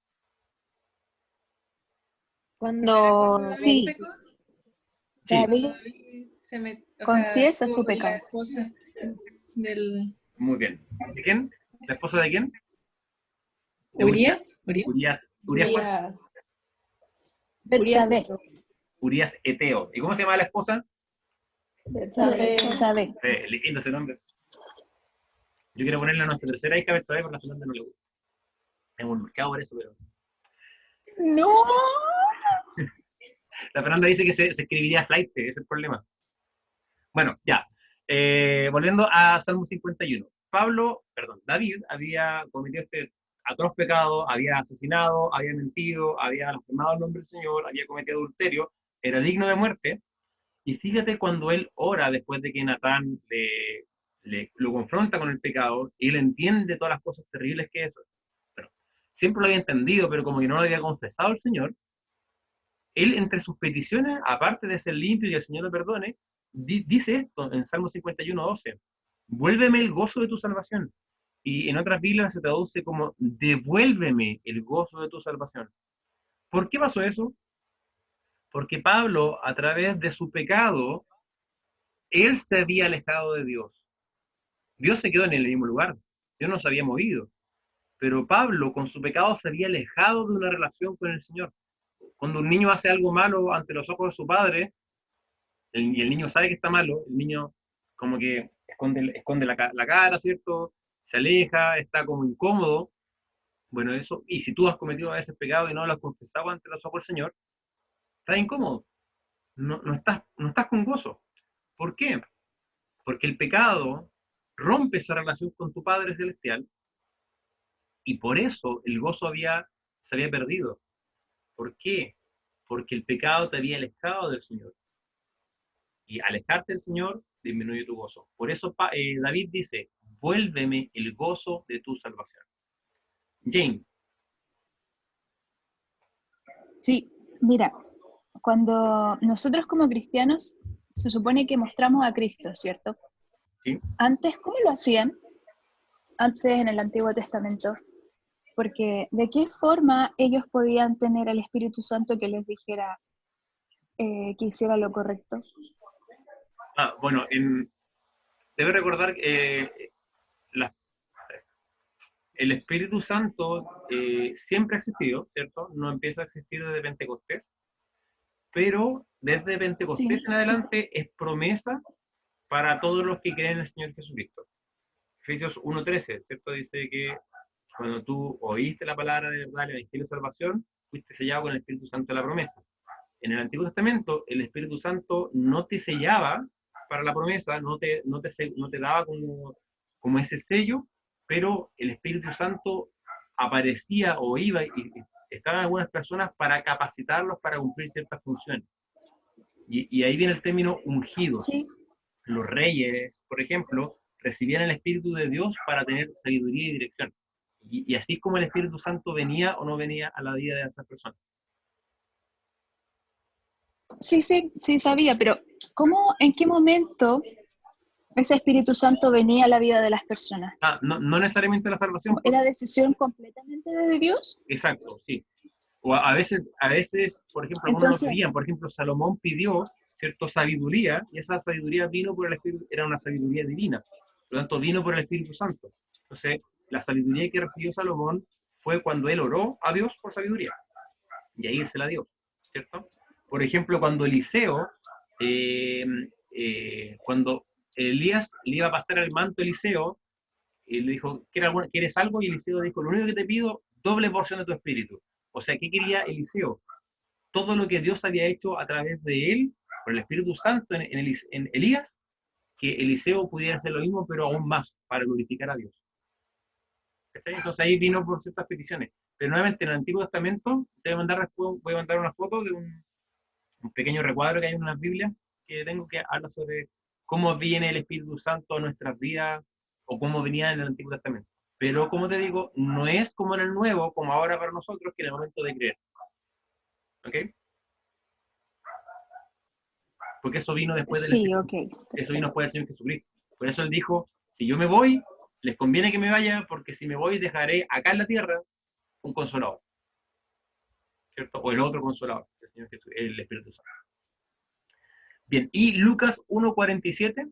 Cuando sí, Sí, David Se me, o confiesa sea, su la pecado. esposa del muy bien. ¿De quién? ¿La esposa de quién? De Urias. Urias Urias. Betsabé. Urias Eteo. ¿Y cómo se llama la esposa? Betsabé. Betsabé. Lindo ese nombre. Yo quiero ponerle a nuestra tercera hija Betsabé, porque a Fernanda no le gusta. Hemos marcado por eso, pero... ¡No! La Fernanda dice que se escribiría flight, ese es el problema. Bueno, ya. Volviendo a Salmo 51. David había cometido este atroz pecado, había asesinado, había mentido, había blasfemado el nombre del Señor, había cometido adulterio, era digno de muerte. Y fíjate cuando él ora después de que Natán lo confronta con el pecado, y él entiende todas las cosas terribles que es eso. Bueno, siempre lo había entendido, pero como que no lo había confesado el Señor, él entre sus peticiones, aparte de ser limpio y que el Señor lo perdone, dice esto en Salmo 51:12, vuélveme el gozo de tu salvación. Y en otras Biblias se traduce como, devuélveme el gozo de tu salvación. ¿Por qué pasó eso? Porque Pablo, a través de su pecado, él se había alejado de Dios. Dios se quedó en el mismo lugar, Dios no se había movido. Pero Pablo, con su pecado, se había alejado de una relación con el Señor. Cuando un niño hace algo malo ante los ojos de su padre, y el niño sabe que está malo, el niño como que esconde la cara, ¿cierto? Se aleja, está como incómodo. Bueno, eso, y si tú has cometido a veces pecado y no lo has confesado ante los ojos del Señor, estás incómodo, no estás con gozo. ¿Por qué? Porque el pecado rompe esa relación con tu Padre Celestial, y por eso el gozo se había perdido. ¿Por qué? Porque el pecado te había alejado del Señor. Y alejarte del Señor disminuye tu gozo. Por eso David dice, vuélveme el gozo de tu salvación. Jane. Sí, mira, cuando nosotros como cristianos se supone que mostramos a Cristo, ¿cierto? Sí. Antes, ¿cómo lo hacían? Antes en el Antiguo Testamento. Porque ¿de qué forma ellos podían tener al Espíritu Santo que les dijera que hiciera lo correcto? Bueno, debe recordar que el Espíritu Santo siempre ha existido, ¿cierto? No empieza a existir desde Pentecostés, pero desde Pentecostés en adelante es promesa para todos los que creen en el Señor Jesucristo. Efesios 1:13, ¿cierto? Dice que cuando tú oíste la palabra de verdad, el Evangelio de salvación, fuiste sellado con el Espíritu Santo de la promesa. En el Antiguo Testamento, el Espíritu Santo no te sellaba para la promesa, no te daba como ese sello, pero el Espíritu Santo aparecía o iba y estaban algunas personas para capacitarlos para cumplir ciertas funciones. Y ahí viene el término ungidos. Sí, Los reyes, por ejemplo, recibían el Espíritu de Dios para tener sabiduría y dirección. Y así como el Espíritu Santo venía o no venía a la vida de esas personas. sí, sabía, pero en qué momento ese Espíritu Santo venía a la vida de las personas? No necesariamente la salvación. ¿Era decisión completamente de Dios? Exacto, sí. O a veces, por ejemplo, algunos Entonces, no querían. Por ejemplo, Salomón pidió cierta sabiduría, y esa sabiduría vino por el Espíritu, era una sabiduría divina. Por lo tanto, vino por el Espíritu Santo. Entonces, la sabiduría que recibió Salomón fue cuando él oró a Dios por sabiduría. Y ahí él se la dio, ¿cierto? Por ejemplo, cuando Eliseo, cuando Elías le iba a pasar el manto a Eliseo, y le dijo, ¿quieres algo? Y Eliseo dijo, lo único que te pido, doble porción de tu espíritu. O sea, ¿qué quería Eliseo? Todo lo que Dios había hecho a través de él, por el Espíritu Santo en Elías, que Eliseo pudiera hacer lo mismo, pero aún más, para glorificar a Dios. Entonces ahí vino por ciertas peticiones. Pero nuevamente en el Antiguo Testamento, voy a mandar una foto de un pequeño recuadro que hay en unas Biblias que tengo, que habla sobre cómo viene el Espíritu Santo a nuestras vidas, o cómo venía en el Antiguo Testamento. Pero como te digo, no es como en el Nuevo, como ahora para nosotros, que en el momento de creer. ¿Ok? Porque eso vino después del sí, Espíritu. ok. Eso vino después del Señor Jesucristo. Por eso él dijo, si yo me voy, les conviene que me vaya, porque si me voy dejaré acá en la tierra un consolador, ¿cierto? O el otro consolador, el Señor Jesús, el Espíritu Santo. Bien, y Lucas 1:47.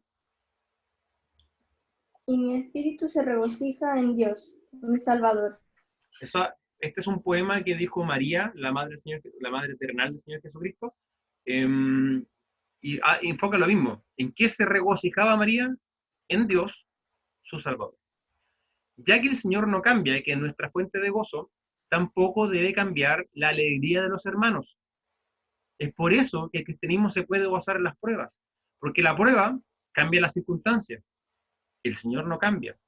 Y mi espíritu se regocija en Dios, mi Salvador. Este es un poema que dijo María, la madre terrenal del Señor Jesucristo, y enfoca lo mismo. ¿En qué se regocijaba María? En Dios, su Salvador. Ya que el Señor no cambia, que es nuestra fuente de gozo, tampoco debe cambiar la alegría de los hermanos. Es por eso que el cristianismo se puede gozar en las pruebas, porque la prueba cambia las circunstancias, el Señor no cambia.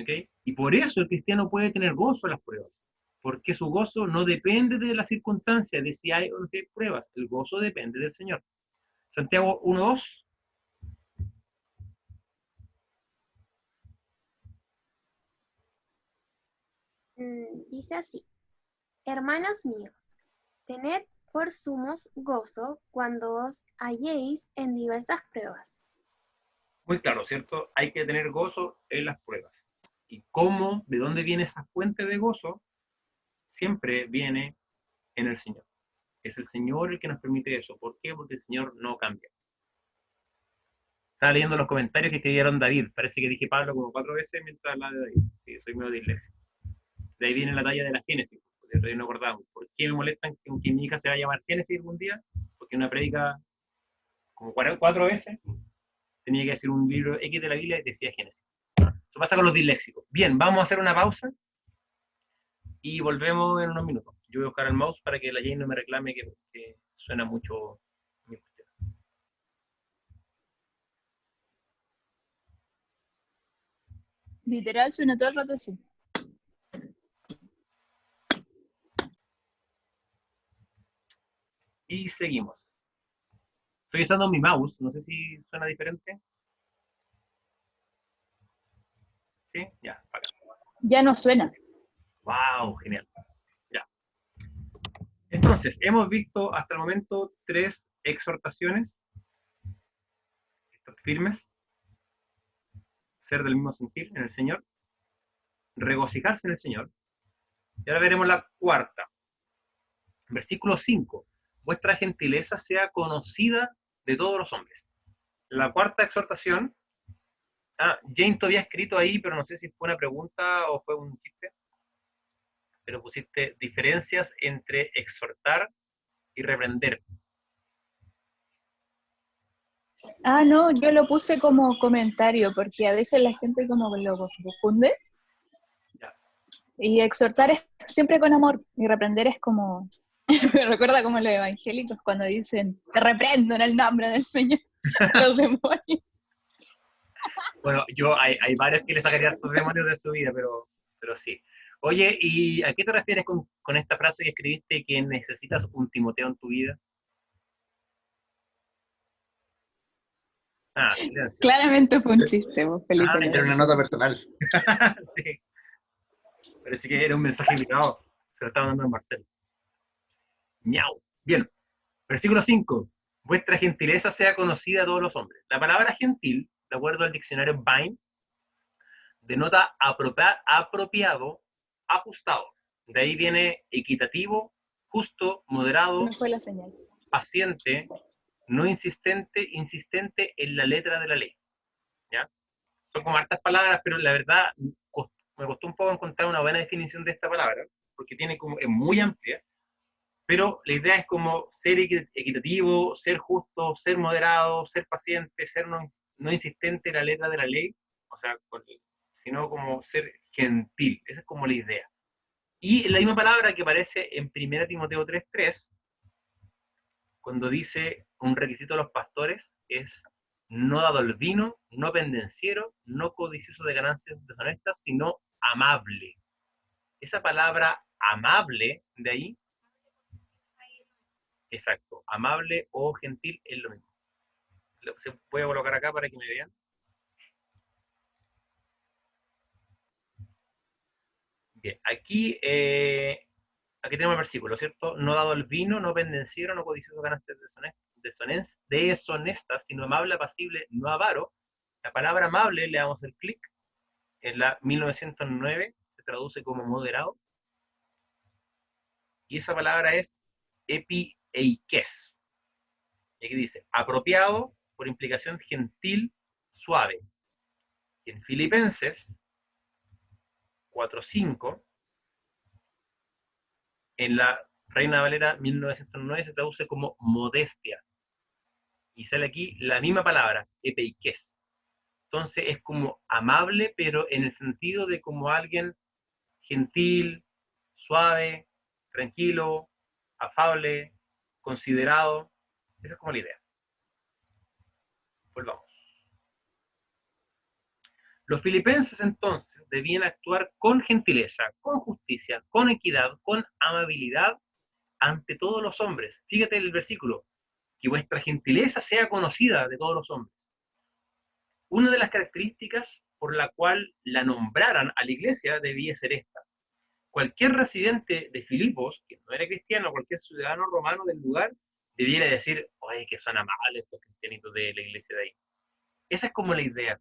¿Okay? Y por eso el cristiano puede tener gozo en las pruebas, porque su gozo no depende de las circunstancias, de si hay o no hay pruebas, el gozo depende del Señor. Santiago 1:2. Dice así: hermanos míos, tened por sumos gozo cuando os halléis en diversas pruebas. Muy claro, ¿cierto? Hay que tener gozo en las pruebas. ¿Y cómo, de dónde viene esa fuente de gozo? Siempre viene en el Señor. Es el Señor el que nos permite eso. ¿Por qué? Porque el Señor no cambia. Estaba leyendo los comentarios que escribieron David. Parece que dije Pablo como 4 veces mientras hablaba de David. Sí, soy medio disléxico. De ahí viene la talla de la Génesis. Porque todavía no acordamos. ¿Por qué me molestan que mi hija se va a llamar Génesis algún día? Porque una prédica como 4 veces tenía que decir un libro X de la Biblia y decía Génesis. Eso pasa con los disléxicos. Bien, vamos a hacer una pausa y volvemos en unos minutos. Yo voy a buscar el mouse para que la Jane no me reclame que suena mucho mi cuestión. Literal suena todo el rato así. Y seguimos. Estoy usando mi mouse, no sé si suena diferente. ¿Sí? Ya, para acá. Ya no suena. ¡Wow! Genial. Ya. Entonces, hemos visto hasta el momento 3 exhortaciones. Estar firmes. Ser del mismo sentir en el Señor. Regocijarse en el Señor. Y ahora veremos la 4ª. Versículo 5. Vuestra gentileza sea conocida de todos los hombres. La 4ª exhortación. Jane todavía ha escrito ahí, pero no sé si fue una pregunta o fue un chiste. Pero pusiste diferencias entre exhortar y reprender. No, yo lo puse como comentario, porque a veces la gente como lo confunde. Ya. Y exhortar es siempre con amor, y reprender es como... Me recuerda como los evangélicos cuando dicen, te reprendo en el nombre del Señor, los demonios. Bueno, hay varios que le sacarían los demonios de su vida, pero sí. Oye, ¿y a qué te refieres con esta frase que escribiste que necesitas un Timoteo en tu vida? Ah, silencio. Claramente fue un chiste, vos, Felipe. Ah, Era una nota personal. sí. Parece que era un mensaje privado. Se lo estaba dando a Marcelo. Miau. Bien. Versículo 5. Vuestra gentileza sea conocida a todos los hombres. La palabra gentil, de acuerdo al diccionario Vine, denota apropiado, ajustado. De ahí viene equitativo, justo, Se moderado, me fue la señal. paciente, no insistente, insistente en la letra de la ley. ¿Ya? Son como hartas palabras, pero la verdad me costó un poco encontrar una buena definición de esta palabra, porque es muy amplia, pero la idea es como ser equitativo, ser justo, ser moderado, ser paciente, ser no insistente en la letra de la ley, o sea, sino como ser gentil. Esa es como la idea. Y la misma palabra que aparece en 1 Timoteo 3:3, cuando dice un requisito de los pastores es no dado al vino, no pendenciero, no codicioso de ganancias deshonestas, sino amable. Esa palabra amable de ahí, exacto, amable o gentil es lo mismo. Se puede colocar acá para que me vean. Bien, aquí tenemos el versículo, ¿cierto? No dado al vino, no pendenciero, no codicioso de ganancias deshonestas, sino amable, apacible, no avaro. La palabra amable, le damos el clic, en la 1909 se traduce como moderado, y esa palabra es epieikes. Y aquí dice, apropiado, por implicación gentil, suave. Y en Filipenses 4:5, en la Reina Valera 1909 se traduce como modestia. Y sale aquí la misma palabra, epieikes. Entonces es como amable, pero en el sentido de como alguien gentil, suave, tranquilo, afable, considerado. Esa es como la idea. Volvamos. Los filipenses entonces debían actuar con gentileza, con justicia, con equidad, con amabilidad ante todos los hombres. Fíjate el versículo, que vuestra gentileza sea conocida de todos los hombres. Una de las características por la cual la nombraran a la iglesia debía ser esta. Cualquier residente de Filipos, que no era cristiano, cualquier ciudadano romano del lugar, debiera decir, oye, que son amables estos cristianitos de la iglesia de ahí. Esa es como la idea.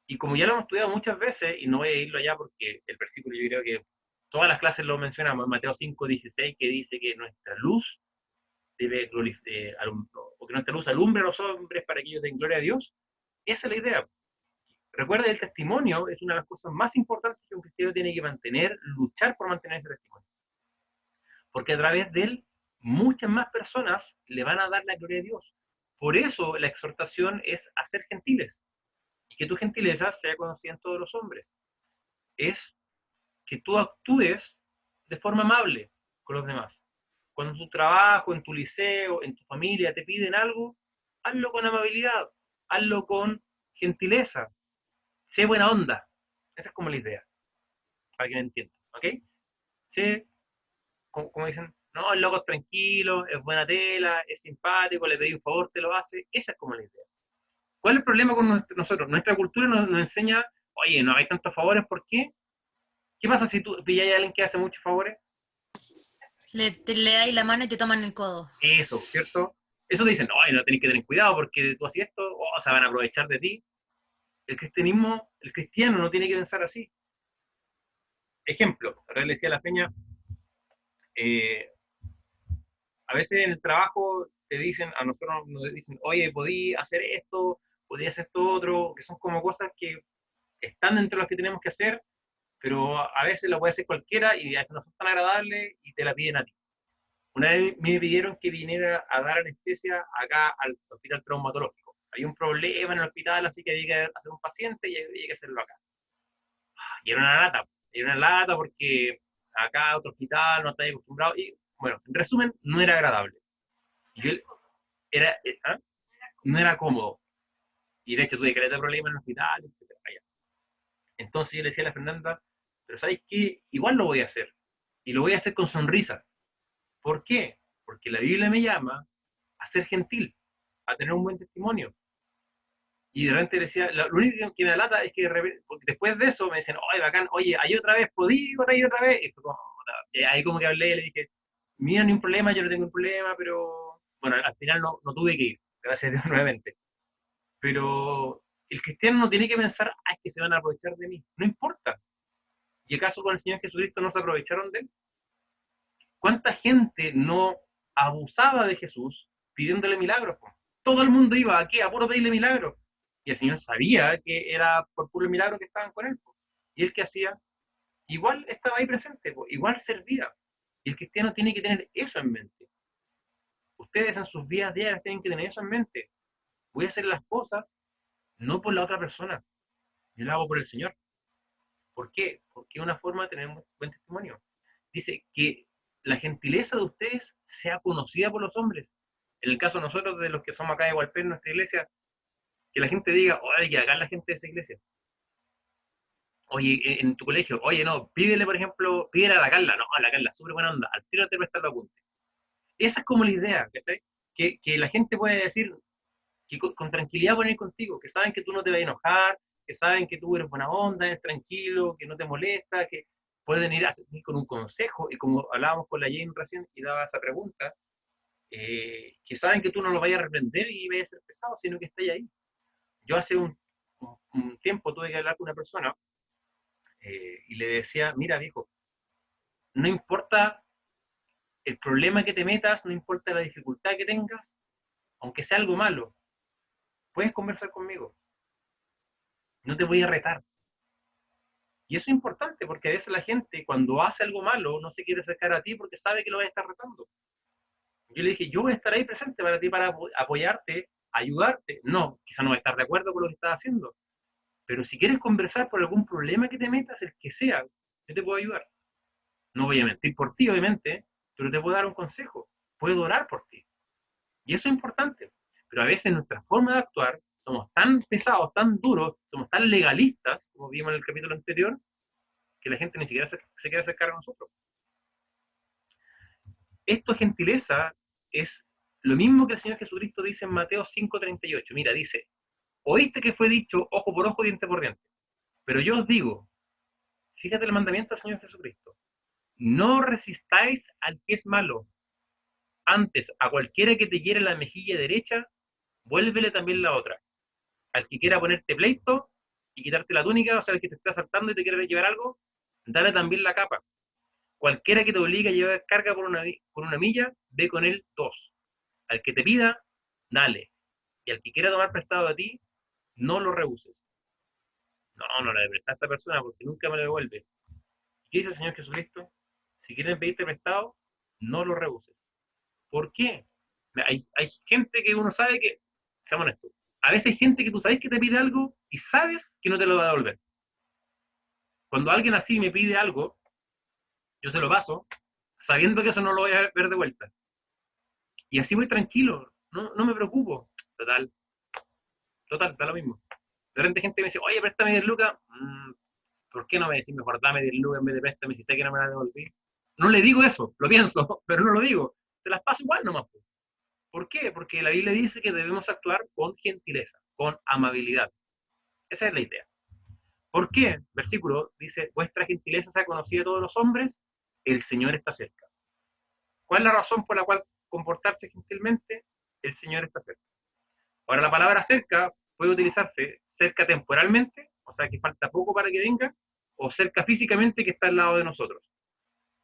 Y como ya lo hemos estudiado muchas veces, y no voy a irlo allá porque el versículo yo creo que todas las clases lo mencionamos, Mateo 5:16, que dice que nuestra luz debe o que nuestra luz alumbre a los hombres para que ellos den gloria a Dios. Esa es la idea. Recuerda, el testimonio es una de las cosas más importantes que un cristiano tiene que mantener, luchar por mantener ese testimonio. Porque a través de él, muchas más personas le van a dar la gloria a Dios. Por eso la exhortación es a ser gentiles. Y que tu gentileza sea conocida en todos los hombres. Es que tú actúes de forma amable con los demás. Cuando en tu trabajo, en tu liceo, en tu familia te piden algo, hazlo con amabilidad, hazlo con gentileza, sé buena onda. Esa es como la idea, para que me entiendan, ¿ok? Sé, como dicen, no, el loco es tranquilo, es buena tela, es simpático, le pedí un favor, te lo hace. Esa es como la idea. ¿Cuál es el problema con nosotros? Nuestra cultura nos enseña, oye, no hay tantos favores, ¿por qué? ¿Qué pasa si tú pillas a alguien que hace muchos favores? Le dais la mano y te toman el codo. Eso, ¿cierto? Eso te dicen, oye, no tenés que tener cuidado porque tú haces esto, o se van a aprovechar de ti. El cristiano no tiene que pensar así. Ejemplo, ahora le decía a la Peña, a veces en el trabajo a nosotros nos dicen, oye, podí hacer esto, podí hacer esto otro, que son como cosas que están entre las que tenemos que hacer, pero a veces lo puede hacer cualquiera y a veces no son tan agradables y te la piden a ti. Una vez me pidieron que viniera a dar anestesia acá al hospital traumatológico. Hay un problema en el hospital, así que había que hacer un paciente y había que hacerlo acá. Y era una lata porque acá otro hospital no estaba acostumbrado y, bueno, en resumen, no era agradable. Y yo no era cómodo. Y de hecho tuve que tener problemas en el hospital, etc. Entonces yo le decía a la Fernanda, Pero ¿sabéis qué? Igual lo voy a hacer. Y lo voy a hacer con sonrisa. ¿Por qué? Porque la Biblia me llama a ser gentil, a tener un buen testimonio. Y de repente decía, lo único que me alata es que porque después de eso me dicen, oye, bacán, oye, ahí otra vez, ¿podí ahí otra vez? Y fue como, ahí como que hablé y le dije, mira, ni un problema, yo no tengo un problema, pero bueno, al final no tuve que ir, gracias a Dios nuevamente. Pero el cristiano no tiene que pensar, es que se van a aprovechar de mí, no importa. ¿Y acaso con el Señor Jesucristo no se aprovecharon de él? ¿Cuánta gente no abusaba de Jesús pidiéndole milagros? Todo el mundo iba aquí a puro pedirle milagros. Y el Señor sabía que era por puro milagro que estaban con él. ¿Y él qué hacía? Igual estaba ahí presente, igual servía. Y el cristiano tiene que tener eso en mente. Ustedes en sus vidas diarias tienen que tener eso en mente. Voy a hacer las cosas no por la otra persona, yo lo hago por el Señor. ¿Por qué? Porque es una forma de tener un buen testimonio. Dice que la gentileza de ustedes sea conocida por los hombres. En el caso de nosotros, de los que somos acá de Hualpén, en nuestra iglesia, que la gente diga, oye, acá la gente de esa iglesia. Oye, en tu colegio, oye, no, pídele, por ejemplo, pídele a la Carla. No, a la Carla, súper buena onda, al tiro te prestar los apuntes. Esa es como la idea, ¿cachai? Que la gente puede decir, que con tranquilidad pueden ir contigo, que saben que tú no te vas a enojar, que saben que tú eres buena onda, eres tranquilo, que no te molesta, que pueden ir con un consejo, y como hablábamos con la Jane recién y daba esa pregunta, que saben que tú no lo vayas a reprender y vayas a ser pesado, sino que estés ahí. Yo hace un tiempo tuve que hablar con una persona y le decía, mira viejo, no importa el problema que te metas, no importa la dificultad que tengas, aunque sea algo malo, puedes conversar conmigo. No te voy a retar. Y eso es importante porque a veces la gente cuando hace algo malo no se quiere acercar a ti porque sabe que lo vas a estar retando. Yo le dije, yo voy a estar ahí presente para ti, para apoyarte, ayudarte. No, quizá no voy a estar de acuerdo con lo que estás haciendo, pero si quieres conversar por algún problema que te metas, el que sea, yo te puedo ayudar. No voy a mentir por ti, obviamente, pero te puedo dar un consejo. Puedo orar por ti. Y eso es importante. Pero a veces nuestra forma de actuar, somos tan pesados, tan duros, somos tan legalistas, como vimos en el capítulo anterior, que la gente ni siquiera se quiere acercar a nosotros. Esto, gentileza, es lo mismo que el Señor Jesucristo dice en Mateo 5:38. Mira, dice, oíste que fue dicho ojo por ojo, diente por diente. Pero yo os digo, fíjate el mandamiento del Señor Jesucristo, no resistáis al que es malo. Antes, a cualquiera que te hiere la mejilla derecha, vuélvele también la otra. Al que quiera ponerte pleito y quitarte la túnica, o sea, el que te está asaltando y te quiere llevar algo, dale también la capa. Cualquiera que te obligue a llevar carga por una milla, ve con él 2. Al que te pida, dale. Y al que quiera tomar prestado a ti, no lo rehuses. No le prestas a esta persona porque nunca me lo devuelve. ¿Qué dice el Señor Jesucristo? Si quieren pedirte prestado, no lo rehuses. ¿Por qué? Hay gente que uno sabe que, seamos honestos, a veces hay gente que tú sabes que te pide algo y sabes que no te lo va a devolver. Cuando alguien así me pide algo, yo se lo paso, sabiendo que eso no lo voy a ver de vuelta. Y así voy tranquilo, no me preocupo. Total, da lo mismo. De repente gente me dice, oye, préstame 10 lucas. ¿Por qué no me decís mejor dame 10 lucas en vez de préstame si sé que no me la devolví? No le digo eso, lo pienso, pero no lo digo. Se las paso igual nomás. ¿Por qué? Porque la Biblia dice que debemos actuar con gentileza, con amabilidad. Esa es la idea. ¿Por qué? Versículo dice, vuestra gentileza sea conocida a todos los hombres, el Señor está cerca. ¿Cuál es la razón por la cual comportarse gentilmente? El Señor está cerca. Ahora, la palabra cerca puede utilizarse cerca temporalmente, o sea que falta poco para que venga, o cerca físicamente, que está al lado de nosotros.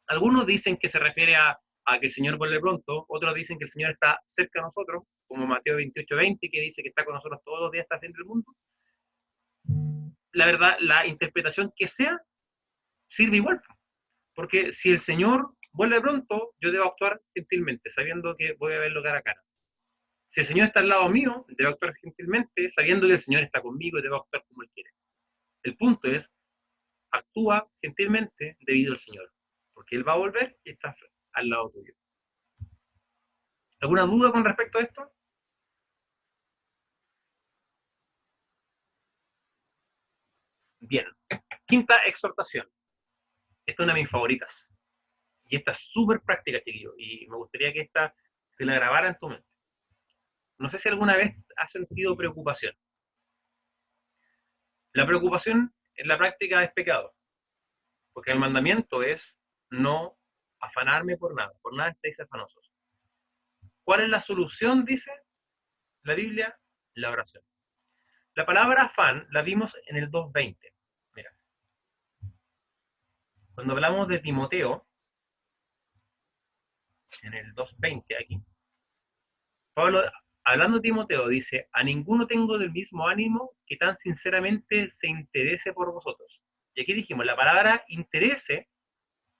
Algunos dicen que se refiere a que el Señor vuelve pronto, otros dicen que el Señor está cerca de nosotros, como Mateo 28:20, que dice que está con nosotros todos los días hasta el fin del mundo. La verdad, la interpretación que sea, sirve igual. Porque si el Señor vuelve pronto, yo debo actuar gentilmente, sabiendo que voy a verlo cara a cara. Si el Señor está al lado mío, debo actuar gentilmente, sabiendo que el Señor está conmigo y debo actuar como Él quiere. El punto es, actúa gentilmente debido al Señor, porque Él va a volver y está al lado tuyo. ¿Alguna duda con respecto a esto? Bien. Quinta exhortación. Esta es una de mis favoritas. Y esta es súper práctica, chiquillos. Y me gustaría que esta te la grabara en tu mente. No sé si alguna vez has sentido preocupación. La preocupación en la práctica es pecado. Porque el mandamiento es no afanarme por nada estéis afanosos. ¿Cuál es la solución, dice la Biblia? La oración. La palabra afán la vimos en el 2.20. Mira. Cuando hablamos de Timoteo, en el 2.20 aquí, Pablo, hablando de Timoteo, dice, a ninguno tengo del mismo ánimo que tan sinceramente se interese por vosotros. Y aquí dijimos, la palabra interese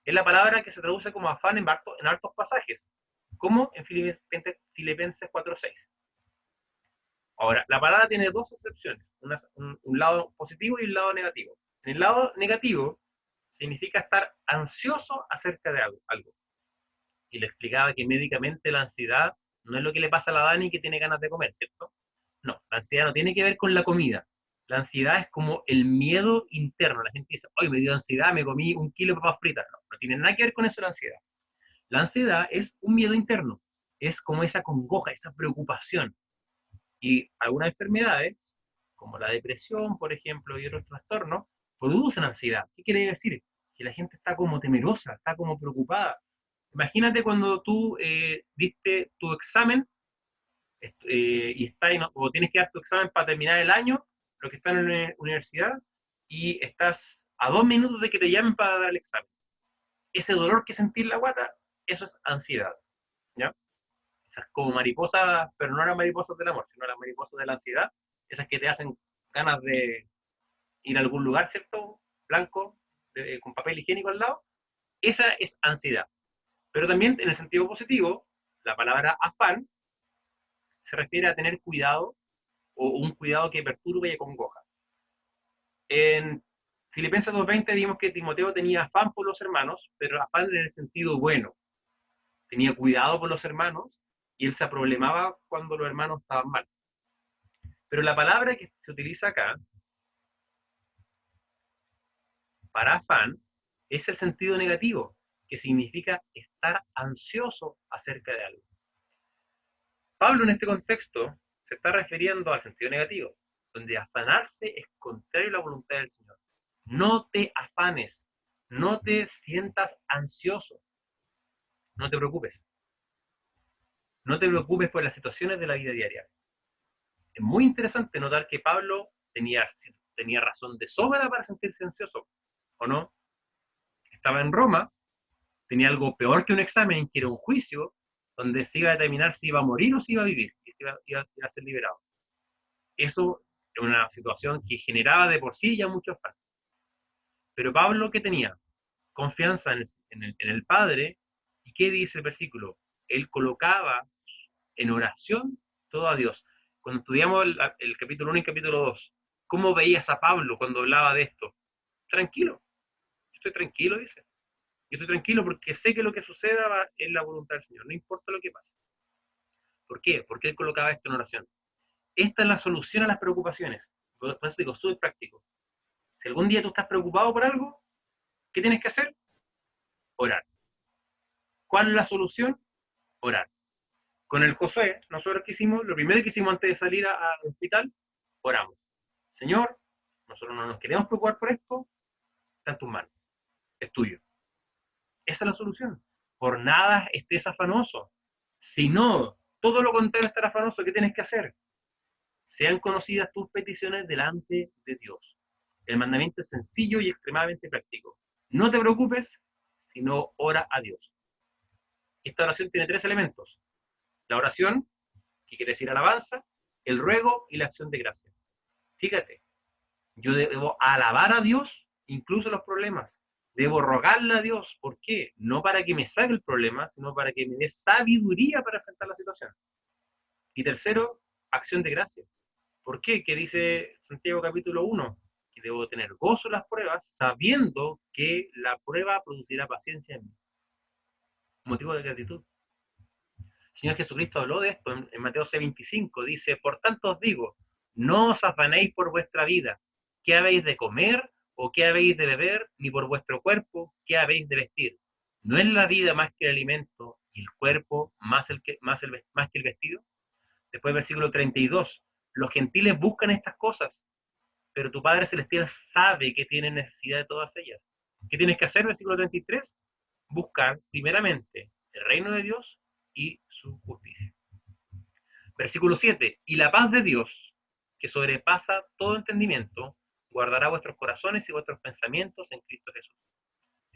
es la palabra que se traduce como afán en hartos pasajes, como en Filipenses 4.6. Ahora, la palabra tiene dos excepciones, un lado positivo y un lado negativo. En el lado negativo significa estar ansioso acerca de algo. Y le explicaba que médicamente la ansiedad no es lo que le pasa a la Dani que tiene ganas de comer, ¿cierto? No, la ansiedad no tiene que ver con la comida. La ansiedad es como el miedo interno. La gente dice, hoy me dio ansiedad, me comí 1 kilo de papas fritas. No, no tiene nada que ver con eso la ansiedad. La ansiedad es un miedo interno. Es como esa congoja, esa preocupación. Y algunas enfermedades, como la depresión, por ejemplo, y otros trastornos, producen ansiedad. ¿Qué quiere decir? Que la gente está como temerosa, está como preocupada. Imagínate cuando tú diste tu examen y o tienes que dar tu examen para terminar el año, los que están en la universidad, y estás a 2 minutos de que te llamen para dar el examen. Ese dolor que sentís en la guata, eso es ansiedad. ¿Ya? Esas como mariposas, pero no eran mariposas del amor, sino las mariposas de la ansiedad, esas que te hacen ganas de ir a algún lugar, ¿cierto? Blanco, con papel higiénico al lado. Esa es ansiedad. Pero también en el sentido positivo, la palabra afán se refiere a tener cuidado o un cuidado que perturbe y acongoja. En Filipenses 2.20 vimos que Timoteo tenía afán por los hermanos, pero afán en el sentido bueno. Tenía cuidado por los hermanos y él se problemaba cuando los hermanos estaban mal. Pero la palabra que se utiliza acá para afán es el sentido negativo, que significa estar ansioso acerca de algo. Pablo en este contexto se está refiriendo al sentido negativo, donde afanarse es contrario a la voluntad del Señor. No te afanes, no te sientas ansioso, no te preocupes. No te preocupes por las situaciones de la vida diaria. Es muy interesante notar que Pablo tenía razón de sobra para sentirse ansioso, ¿o no? Estaba en Roma, tenía algo peor que un examen, que era un juicio, donde se iba a determinar si iba a morir o si iba a vivir, y si iba a ser liberado. Eso es una situación que generaba de por sí ya mucho afán. Pero Pablo, ¿qué tenía? Confianza en el Padre, ¿y qué dice el versículo? Él colocaba en oración todo a Dios. Cuando estudiamos el capítulo 1 y el capítulo 2, ¿cómo veías a Pablo cuando hablaba de esto? Tranquilo. Yo estoy tranquilo, dice. Yo estoy tranquilo porque sé que lo que suceda va en la voluntad del Señor, no importa lo que pase. ¿Por qué? Porque él colocaba esto en oración. Esta es la solución a las preocupaciones. Por eso digo, súper práctico. Si algún día tú estás preocupado por algo, ¿qué tienes que hacer? Orar. ¿Cuál es la solución? Orar. Con el Josué, nosotros que hicimos, lo primero que hicimos antes de salir al hospital, oramos. Señor, nosotros no nos queremos preocupar por esto, está en tus manos, es tuyo. Esa es la solución. Por nada estés afanoso. Si no, todo lo contrario estar afanoso, ¿qué tienes que hacer? Sean conocidas tus peticiones delante de Dios. El mandamiento es sencillo y extremadamente práctico. No te preocupes, sino ora a Dios. Esta oración tiene 3 elementos. La oración, que quiere decir alabanza, el ruego y la acción de gracia. Fíjate, yo debo alabar a Dios incluso los problemas. Debo rogarle a Dios. ¿Por qué? No para que me saque el problema, sino para que me dé sabiduría para enfrentar la situación. Y tercero, acción de gracia. ¿Por qué? ¿Qué dice Santiago capítulo 1? Que debo tener gozo en las pruebas, sabiendo que la prueba producirá paciencia en mí. Motivo de gratitud. El Señor Jesucristo habló de esto en Mateo 6:25. Dice, por tanto os digo, no os afanéis por vuestra vida, qué habéis de comer, o qué habéis de beber, ni por vuestro cuerpo, qué habéis de vestir. ¿No es la vida más que el alimento, y el cuerpo más que el vestido? Después versículo 32. Los gentiles buscan estas cosas, pero tu Padre Celestial sabe que tienen necesidad de todas ellas. ¿Qué tienes que hacer? Versículo 33. Buscar primeramente el reino de Dios y su justicia. Versículo 7. Y la paz de Dios, que sobrepasa todo entendimiento, guardará vuestros corazones y vuestros pensamientos en Cristo Jesús.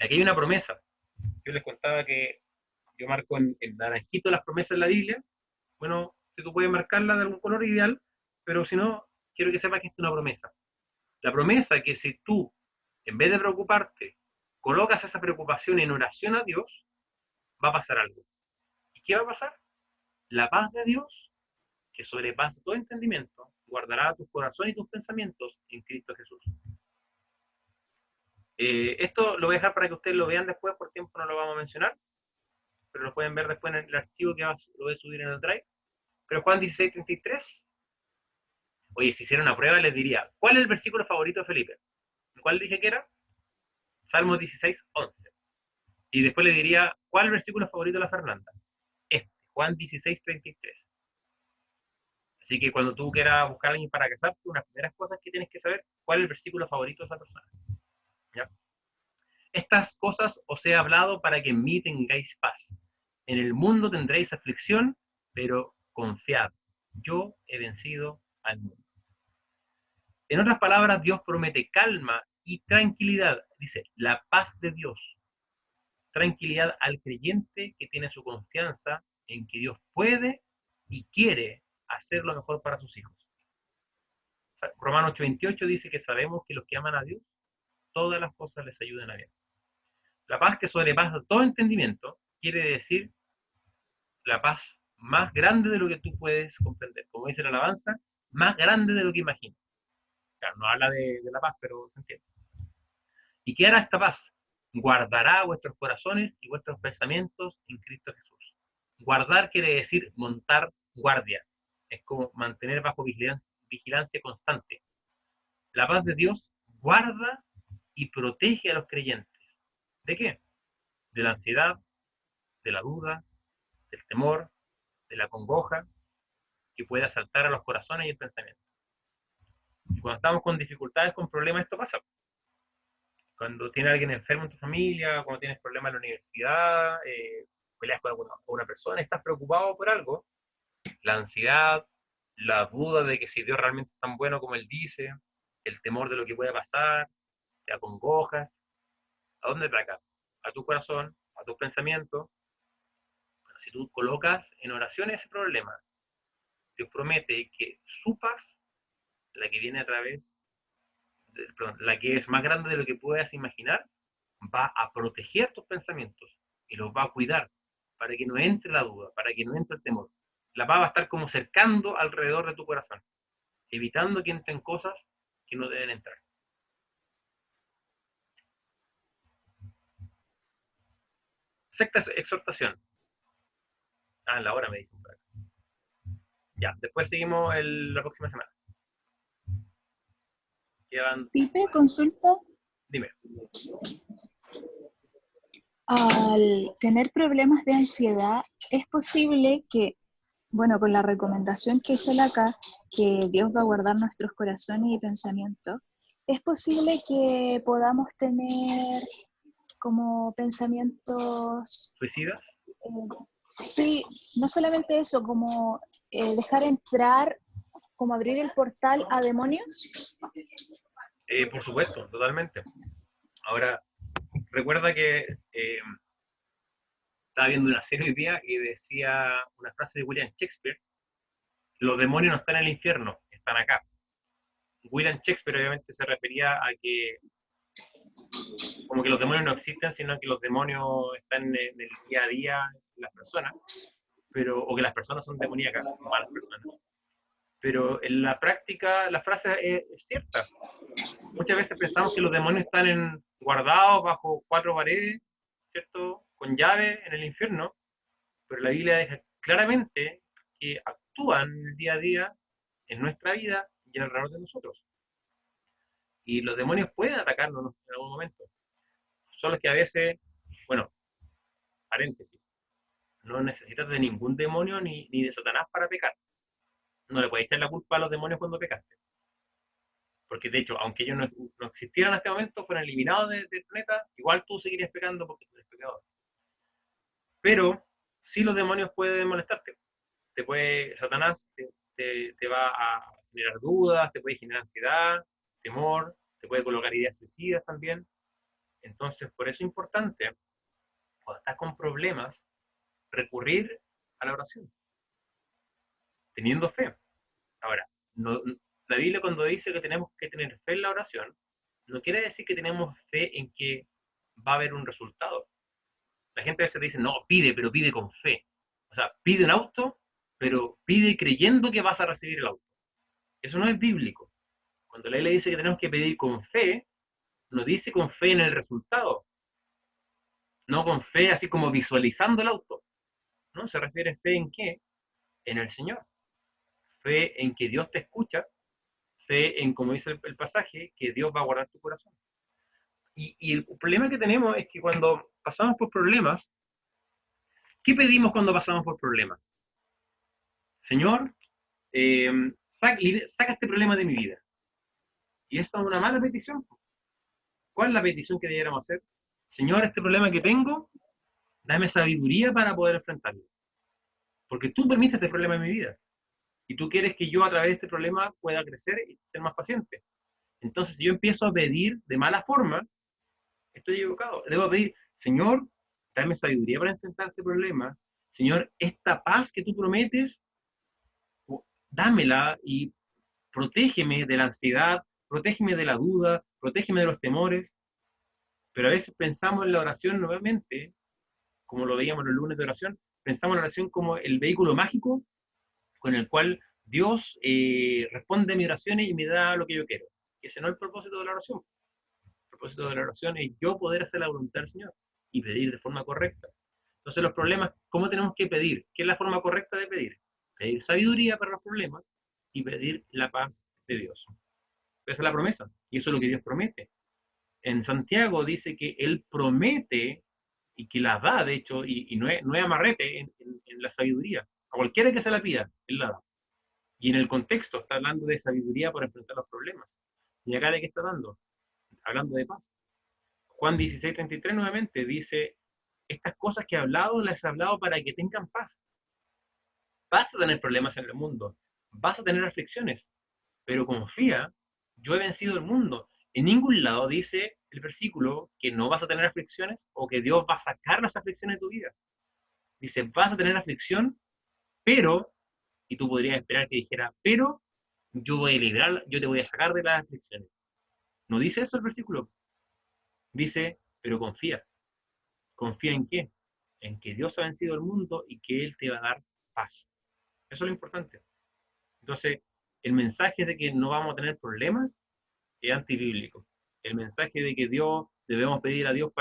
Aquí hay una promesa. Yo les contaba que yo marco en naranjito las promesas en la Biblia. Bueno, si tú puedes marcarla de algún color ideal, pero si no, quiero que sepas que esto es una promesa. La promesa que si tú, en vez de preocuparte, colocas esa preocupación en oración a Dios, va a pasar algo. ¿Y qué va a pasar? La paz de Dios, que sobrepasa todo entendimiento, guardará tus corazones y tus pensamientos en Cristo Jesús. Esto lo voy a dejar para que ustedes lo vean después, por tiempo no lo vamos a mencionar, pero lo pueden ver después en el archivo que lo voy a subir en el Drive. Pero Juan 16:33, oye, si hiciera una prueba les diría, ¿cuál es el versículo favorito de Felipe? ¿Cuál dije que era? Salmos 16:11. Y después le diría, ¿cuál es el versículo favorito de la Fernanda? Juan 16:33. Así que cuando tú quieras buscar a alguien para casarte, una de las primeras cosas que tienes que saber, ¿cuál es el versículo favorito de esa persona? ¿Ya? Estas cosas os he hablado para que en mí tengáis paz. En el mundo tendréis aflicción, pero confiad, yo he vencido al mundo. En otras palabras, Dios promete calma y tranquilidad. Dice, la paz de Dios. Tranquilidad al creyente que tiene su confianza en que Dios puede y quiere hacer lo mejor para sus hijos. Romanos 8:28 dice que sabemos que los que aman a Dios, todas las cosas les ayudan a bien. La paz que sobrepasa todo entendimiento quiere decir la paz más grande de lo que tú puedes comprender. Como dice la alabanza, más grande de lo que imaginas. Claro, no habla de la paz, pero se entiende. ¿Y qué hará esta paz? Guardará vuestros corazones y vuestros pensamientos en Cristo Jesús. Guardar quiere decir montar guardia. Es como mantener bajo vigilancia constante. La paz de Dios guarda y protege a los creyentes. ¿De qué? De la ansiedad, de la duda, del temor, de la congoja que puede asaltar a los corazones y el pensamiento. Y cuando estamos con dificultades, con problemas, esto pasa. Cuando tiene alguien enfermo en tu familia, cuando tienes problemas en la universidad, peleas con una persona, estás preocupado por algo, la ansiedad, la duda de que si Dios realmente es tan bueno como Él dice, el temor de lo que puede pasar, te acongojas, ¿a dónde te acá? A tu corazón, a tus pensamientos. Pero si tú colocas en oración ese problema, Dios promete que su paz, la que viene a través, la que es más grande de lo que puedas imaginar, va a proteger tus pensamientos y los va a cuidar para que no entre la duda, para que no entre el temor. La paz va a estar como cercando alrededor de tu corazón, evitando que entren cosas que no deben entrar. Sexta exhortación. En la hora me dicen por acá. Ya, después seguimos la próxima semana. Pipe, consulta. Dime. Al tener problemas de ansiedad, es posible que, bueno, con la recomendación que hice acá, que Dios va a guardar nuestros corazones y pensamientos, es posible que podamos tener como pensamientos... ¿Suicidas? Sí, no solamente eso, como dejar entrar, como abrir el portal a demonios. Por supuesto, totalmente. Ahora, recuerda que estaba viendo una serie hoy día y decía una frase de William Shakespeare: los demonios no están en el infierno, están acá. William Shakespeare obviamente se refería a que como que los demonios no existen, sino que los demonios están en el día a día de las personas, o que las personas son demoníacas, malas personas. Pero en la práctica la frase es cierta. Muchas veces pensamos que los demonios están guardados bajo 4 paredes, ¿cierto? Con llave en el infierno, pero la Biblia deja claramente que actúan el día a día en nuestra vida y alrededor de nosotros. Y los demonios pueden atacarnos en algún momento. Solo que a veces, bueno, paréntesis, no necesitas de ningún demonio ni de Satanás para pecar. No le puedes echar la culpa a los demonios cuando pecaste. Porque de hecho, aunque ellos no existieran en este momento, fueran eliminados del planeta, igual tú seguirías pecando porque tú eres pecador. Pero sí los demonios pueden molestarte. Satanás te va a generar dudas, te puede generar ansiedad, temor, te puede colocar ideas suicidas también. Entonces, por eso es importante, cuando estás con problemas, recurrir a la oración, teniendo fe. Ahora, la Biblia cuando dice que tenemos que tener fe en la oración, no quiere decir que tenemos fe en que va a haber un resultado. La gente a veces dice, no, pide, pero pide con fe. O sea, pide un auto, pero pide creyendo que vas a recibir el auto. Eso no es bíblico. Cuando la Biblia dice que tenemos que pedir con fe, no dice con fe en el resultado. No con fe así como visualizando el auto. ¿No? Se refiere a fe en qué? En el Señor. Fe en que Dios te escucha. Fe en, como dice el pasaje, que Dios va a guardar tu corazón. Y el problema que tenemos es que cuando pasamos por problemas, ¿qué pedimos cuando pasamos por problemas? Señor, saca este problema de mi vida. Y esa es una mala petición. ¿Cuál es la petición que debiéramos hacer? Señor, este problema que tengo, dame sabiduría para poder enfrentarlo. Porque tú permites este problema en mi vida. Y tú quieres que yo a través de este problema pueda crecer y ser más paciente. Entonces, si yo empiezo a pedir de mala forma, estoy equivocado. Debo pedir, Señor, dame sabiduría para enfrentar este problema. Señor, esta paz que tú prometes, dámela y protégeme de la ansiedad, protégeme de la duda, protégeme de los temores. Pero a veces pensamos en la oración nuevamente, como lo veíamos el lunes de oración, pensamos en la oración como el vehículo mágico con el cual Dios responde a mis oraciones y me da lo que yo quiero. Y ese no es el propósito de la oración. El propósito de la oración es yo poder hacer la voluntad del Señor y pedir de forma correcta. Entonces los problemas, ¿cómo tenemos que pedir? ¿Qué es la forma correcta de pedir? Pedir sabiduría para los problemas y pedir la paz de Dios. Esa es la promesa, y eso es lo que Dios promete. En Santiago dice que Él promete, y que la da, de hecho, y no es amarrete en la sabiduría. A cualquiera que se la pida, Él la da. Y en el contexto está hablando de sabiduría para enfrentar los problemas. ¿Y acá de qué está dando? Hablando de paz. Juan 16:33 nuevamente dice, estas cosas que he hablado, las he hablado para que tengan paz. Vas a tener problemas en el mundo, vas a tener aflicciones, pero confía, yo he vencido el mundo. En ningún lado dice el versículo que no vas a tener aflicciones o que Dios va a sacar las aflicciones de tu vida. Dice, vas a tener aflicción, pero, y tú podrías esperar que dijera, pero yo voy a librar, yo te voy a sacar de las aflicciones. No dice eso el versículo. Dice, pero confía. ¿Confía en qué? En que Dios ha vencido el mundo y que Él te va a dar paz. Eso es lo importante. Entonces, el mensaje de que no vamos a tener problemas es antibíblico. El mensaje de que debemos pedir a Dios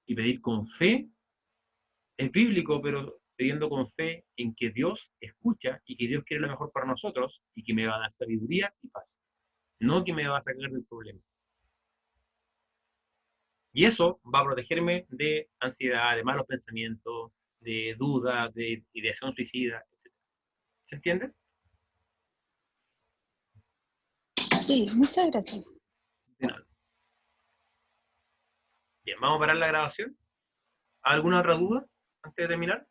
y pedir con fe, es bíblico, pero pidiendo con fe en que Dios escucha y que Dios quiere lo mejor para nosotros y que me va a dar sabiduría y paz. No que me va a sacar del problema. Y eso va a protegerme de ansiedad, de malos pensamientos, de dudas, de ideación suicida, etc. ¿Se entiende? Sí, muchas gracias. De nada. Bien, vamos a parar la grabación. ¿Alguna otra duda antes de terminar?